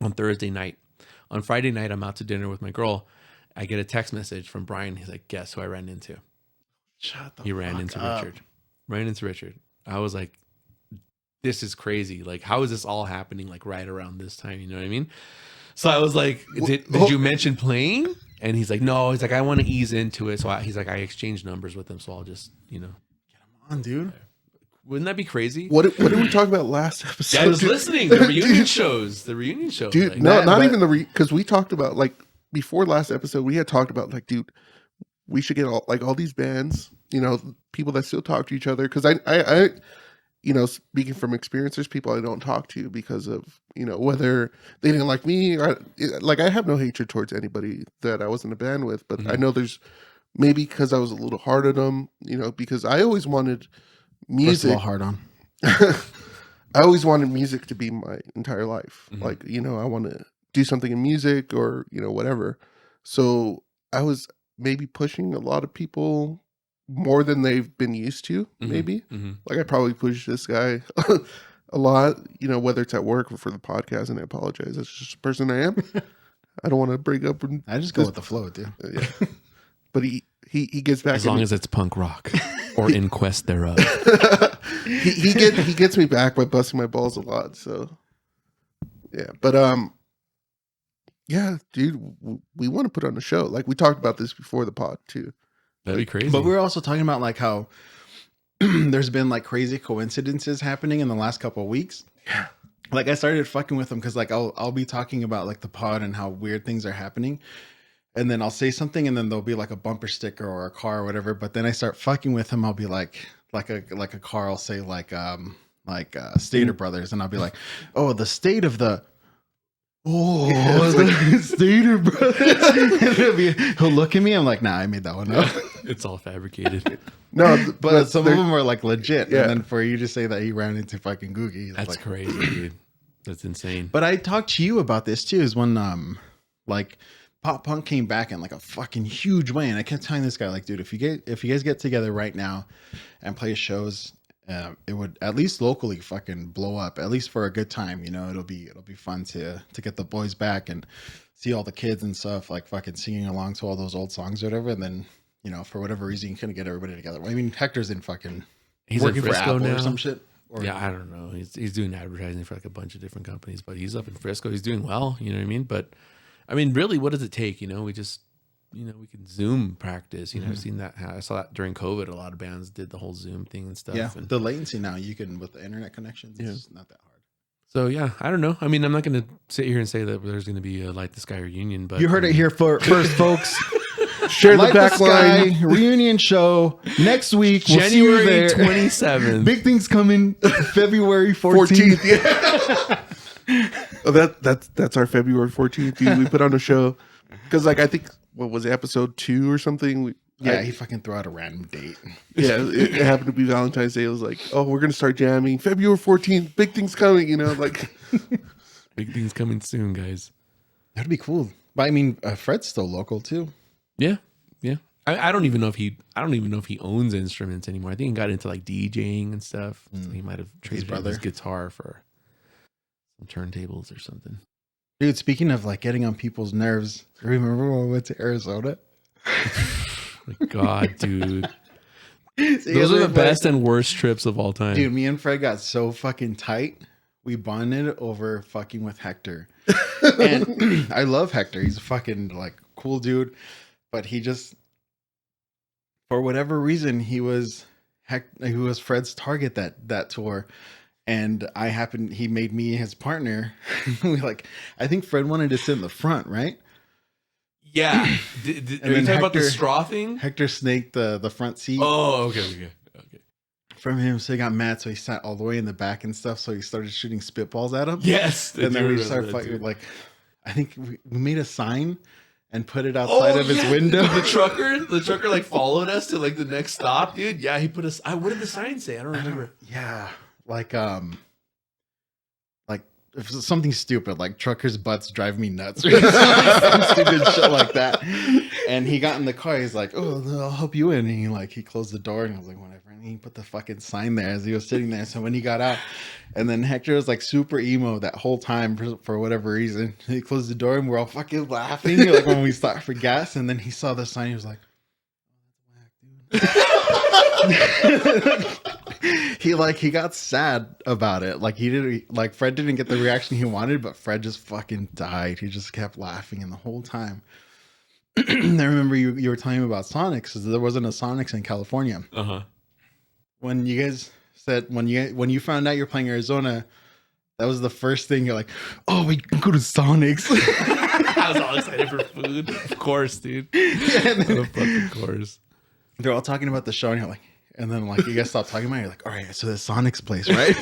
on Thursday night. On Friday night, I'm out to dinner with my girl. I get a text message from Brian. He's like, "Guess who I ran into?" He ran into Richard. Ran into Richard. I was like, this is crazy. Like, how is this all happening like right around this time? You know what I mean? So I was like, did you mention playing? And he's like, no. He's like, I want to ease into it. So he's like, I exchanged numbers with him. So I'll just, you know. Get him on, dude. Wouldn't that be crazy? What did we talk about last episode? Yeah, I was listening. The reunion shows. The reunion shows. Dude, like, no, not even because we talked about, like, before last episode, we had talked about, like, dude, we should get all these bands, you know, people that still talk to each other. Because I, you know, speaking from experience, there's people I don't talk to because of, you know, whether they didn't like me or like, I have no hatred towards anybody that I was in a band with, but I know there's maybe because I was a little hard on them, you know, because I always wanted music. First of all, hard on. I always wanted music to be my entire life. Like, you know, I want to do something in music or, you know, whatever. So I was maybe pushing a lot of people more than they've been used to, maybe. Like I probably pushed this guy a lot, you know, whether it's at work or for the podcast, and I apologize. That's just the person I am. I don't want to break up. I just go with the flow, dude. Yeah. But he gets back. As long as it's punk rock or in quest thereof. he gets me back by busting my balls a lot. So yeah, but yeah, dude, we want to put on a show. Like we talked about this before the pod too. That'd be crazy. But we're also talking about like how there's been like crazy coincidences happening in the last couple of weeks. Yeah. Like I started fucking with them because like I'll be talking about like the pod and how weird things are happening. And then I'll say something and then there'll be like a bumper sticker or a car or whatever. But then I start fucking with him. I'll be like a car, I'll say like Stater Brothers. And I'll be like, oh, the state of the the Stater Brothers. He'll look at me. I'm like, nah, I made that one up. It's all fabricated. No, but some of them are like legit. Yeah. And then for you to say that he ran into fucking Googie. That's like, crazy, dude. That's insane. But I talked to you about this too, is when like pop punk came back in like a fucking huge way. And I kept telling this guy, like, dude, if you guys get together right now and play shows, it would at least locally fucking blow up, at least for a good time. You know, it'll be fun to get the boys back and see all the kids and stuff like fucking singing along to all those old songs or whatever. And then, you know, for whatever reason, you couldn't get everybody together. I mean, Hector's in fucking He's working in for Frisco Apple now or some shit. Or, yeah, I don't know. He's doing advertising for like a bunch of different companies, but he's up in Frisco. He's doing well. You know what I mean? But I mean, really, what does it take? You know, we just, you know, we can Zoom practice. You know, I've seen that. I saw that during COVID. A lot of bands did the whole Zoom thing and stuff. Yeah, And the latency now you can with the internet connections. It's not that hard. so yeah, I don't know. I mean, I'm not going to sit here and say that there's going to be a Light the Sky reunion, but You heard it here first, folks. share the Light back Sky line. reunion show next week. We'll see you January there. 27th. Big things coming February 14th. 14th. Yeah. Oh, that's our February 14th. Dude, we put on a show because, like, I think what was it, episode 2 or something. He fucking threw out a random date. Yeah, it happened to be Valentine's Day. It was like, oh, we're gonna start jamming February 14th. Big things coming. You know, like Big things coming soon, guys. That'd be cool. But I mean, Fred's still local too. Yeah, yeah. I don't even know if he owns instruments anymore. I think he got into like DJing and stuff. So he might have traded in his guitar for some turntables or something. Dude, speaking of like getting on people's nerves, remember when we went to Arizona? My God, dude. Those are the best and worst trips of all time. Dude, me and Fred got so fucking tight. We bonded over fucking with Hector. And I love Hector. He's a fucking like cool dude. But he just, for whatever reason, he was Fred's target that tour. And he made me his partner. I think Fred wanted to sit in the front, right? Yeah. Are you talking about the straw thing? Hector snaked the front seat. Oh, okay. From him, so he got mad, so he sat all the way in the back and stuff. So he started shooting spitballs at him. Yes, and then we started fighting. Like, I think we made a sign and put it outside of his window. The trucker like followed us to like the next stop, dude. Yeah, he put us. What did the sign say? I don't remember. Yeah, like if it's something stupid, like truckers' butts drive me nuts, or some stupid shit like that. And he got in the car. He's like, "Oh, I'll help you in." And he closed the door, and I was like, "Whatever." And he put the fucking sign there as he was sitting there. So when he got out, and then Hector was like super emo that whole time for whatever reason. He closed the door, and we're all fucking laughing like when we stopped for gas. And then he saw the sign. He was like, "Oh, that's whack, dude." He got sad about it. Like Fred didn't get the reaction he wanted, but Fred just fucking died. He just kept laughing and the whole time. I remember you were telling me about Sonics, because there wasn't a Sonics in California. When you guys said when you found out you're playing Arizona, that was the first thing you're like, "Oh, we can go to Sonics." I was all excited excited for food. Of course, dude. Of fucking course. They're all talking about the show, and you're like, and then like you guys stop talking about it, you're like, all right, so that's Sonic's place, right?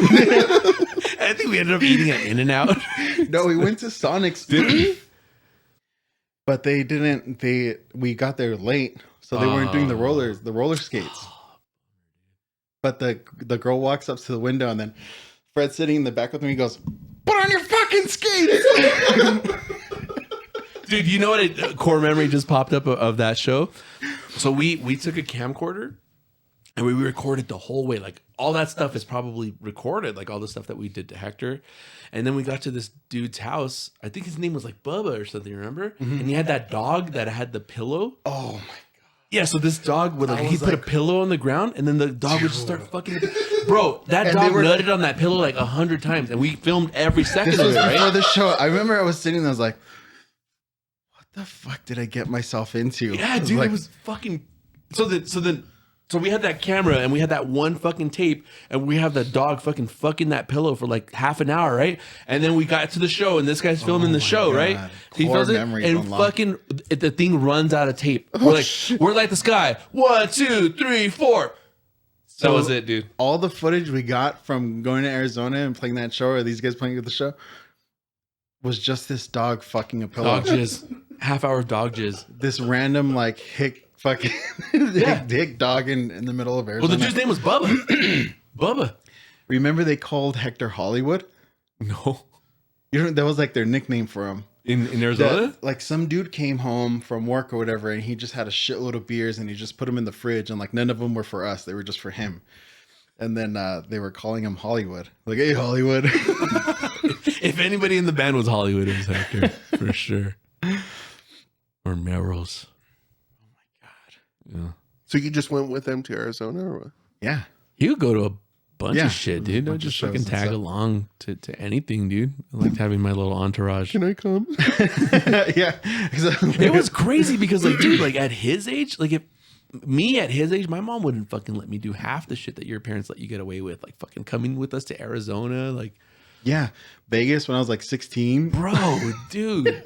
I think we ended up eating at In-N-Out. No, we went to Sonic's, didn't we? But they didn't. We got there late, so they weren't doing the roller skates. But the girl walks up to the window, and then Fred's sitting in the back with me. He goes, "Put on your fucking skates!" Dude, you know what? A core memory just popped up of that show. So we took a camcorder and we recorded the whole way. Like all that stuff is probably recorded, like all the stuff that we did to Hector. And then we got to this dude's house. I think his name was like Bubba or something, remember? Mm-hmm. And he had that dog that had the pillow. Oh my god. Yeah, so this dog would like he put a pillow on the ground and then the dog would just start fucking bro, that dog nutted on that pillow like 100 times and we filmed every second of it, right? Before the show, I remember I was sitting there, I was like, what the fuck did I get myself into? Yeah, dude, it was fucking so we had that camera and we had that one fucking tape and we have the dog fucking that pillow for like half an hour, right? And then we got to the show and this guy's filming the show, God. Right? He films it and fucking the thing runs out of tape. We're like the sky. 1, 2, 3, 4. So that was it, dude. All the footage we got from going to Arizona and playing that show, or these guys playing at the show, was just this dog fucking a pillow. Dog jizz. Half-hour dog jizz. This random like hick fucking dick dog in the middle of Arizona. Well, the dude's name was Bubba. Bubba. Remember they called Hector Hollywood? No. That was like their nickname for him. In Arizona? Like some dude came home from work or whatever and he just had a shitload of beers and he just put them in the fridge and like none of them were for us. They were just for him. And then they were calling him Hollywood. Like, hey, Hollywood. If anybody in the band was Hollywood, it was Hector. For sure. Or Melrose. Yeah. So you just went with them to Arizona, or what? Yeah. You would go to a bunch of shit, dude. I'd just fucking tag stuff. along to anything, dude. I liked having my little entourage. Can I come? Yeah. It was crazy because, like, dude, like at his age, like if me at his age, my mom wouldn't fucking let me do half the shit that your parents let you get away with. Like fucking coming with us to Arizona, like. Yeah. Vegas when I was like 16. Bro, dude.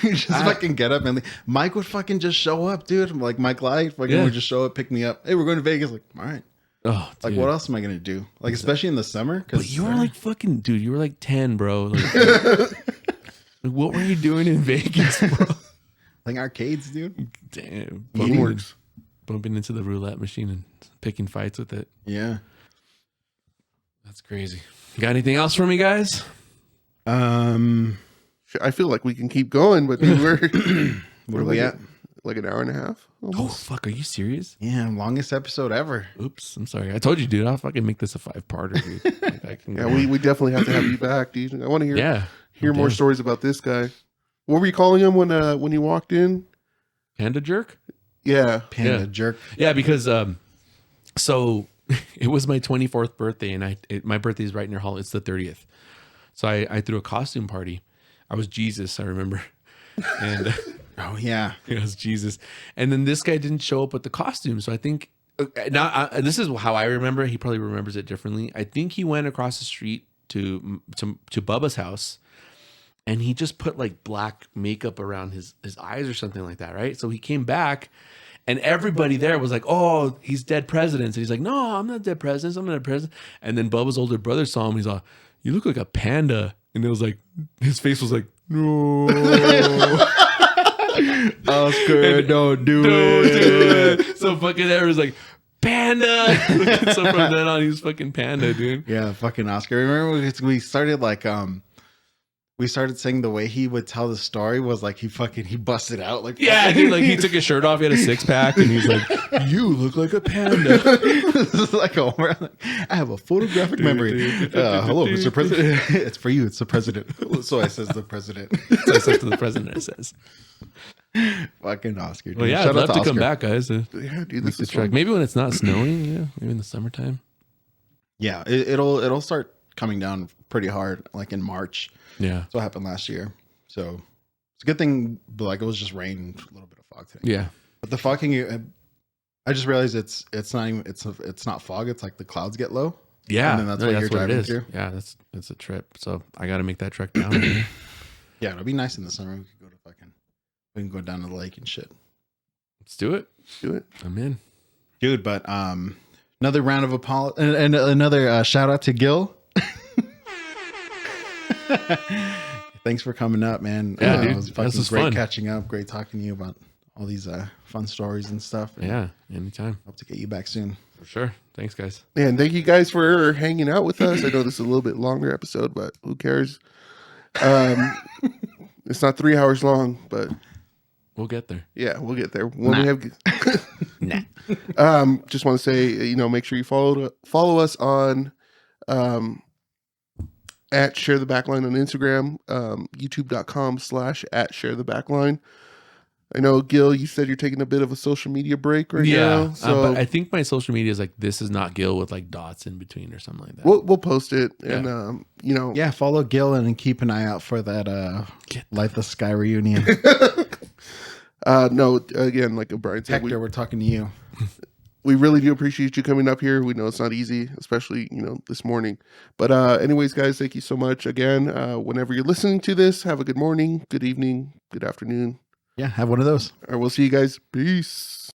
Just fucking get up and leave. Mike would fucking just show up, dude. Like Mike Light fucking would just show up, pick me up. Hey, we're going to Vegas. Like, all right. Oh, like, what else am I gonna do? Like, especially in the summer. But you were like fucking, dude. You were like 10, bro. Like, what were you doing in Vegas, bro? Like arcades, dude. Damn, bumping into the roulette machine and picking fights with it. Yeah, that's crazy. Got anything else for me, guys? I feel like we can keep going, but we're where are we at? Like an hour and a half. Almost. Oh fuck, are you serious? Yeah, longest episode ever. Oops, I'm sorry. I told you, dude. I'll fucking make this a 5-parter, dude. Like, I can we definitely have to have you back, dude. I want to hear more stories about this guy. What were you calling him when you walked in? Panda jerk? Yeah, Panda jerk. Yeah, because so it was my 24th birthday, and my birthday is right near Hall. It's the 30th, so I threw a costume party. I was Jesus, I remember, and. Oh yeah, it was Jesus. And then this guy didn't show up with the costume. So I think now this is how I remember. He probably remembers it differently. I think he went across the street to Bubba's house, and he just put like black makeup around his eyes or something like that, right? So he came back, and everybody there was like, "Oh, he's dead presidents." And he's like, "No, I'm not dead presidents. I'm not a president." And then Bubba's older brother saw him. He's like, "You look like a panda," and it was like his face was like, "No." Oscar, don't do it. So fucking there was like panda. So from then on, he was fucking panda, dude. Yeah, fucking Oscar. Remember we started like we started saying the way he would tell the story was like he busted out like dude, like he took his shirt off, he had a 6-pack, and he's like, "You look like a panda." This is like I have a photographic memory. Hello, Mr. President. It's for you. It's the president. So I says the president. So I says to the president, it says. Fucking Oscar. Dude. Well, yeah, I'd love to come back, guys. Yeah, dude, this is track. Maybe when it's not snowing. Yeah, maybe in the summertime. Yeah, it'll start coming down pretty hard, like in March. Yeah, that's what happened last year. So it's a good thing, but like it was just rain, a little bit of fog today. Yeah, but the fogging, I just realized it's not even it's not fog. It's like the clouds get low. Yeah, and then that's what you're driving through. Yeah, that's a trip. So I got to make that trek down. Yeah, it'll be nice in the summer. We could go to fucking We can go down to the lake and shit. Let's do it. Do it. I'm in. Dude, but another round of apology and another shout out to Gil. Thanks for coming up, man. Yeah, dude, it was fucking this was great fun. catching up. Great talking to you about all these fun stories and stuff. And Yeah, anytime. hope to get you back soon. For sure. Thanks, guys. And thank you guys for hanging out with us. I know this is a little bit longer episode, but who cares? It's not 3 hours long, but We'll get there. yeah, we'll get there when we have. Nah. Just want to say, make sure you follow us on at Share the Backline on Instagram, youtube.com/@ShareTheBackline. I know, Gil, you said you're taking a bit of a social media break right now. So but I think my social media is like, this is not Gil with like dots in between or something like that. we'll post it, and Yeah, follow Gil and keep an eye out for that Light the Sky reunion. no, again, like Brian said, Hector, we're talking to you. we really do appreciate you coming up here. We know it's not easy, especially, this morning. But anyways, guys, thank you so much again. Whenever you're listening to this, have a good morning, good evening, good afternoon. Yeah, have one of those. All right, we'll see you guys. Peace.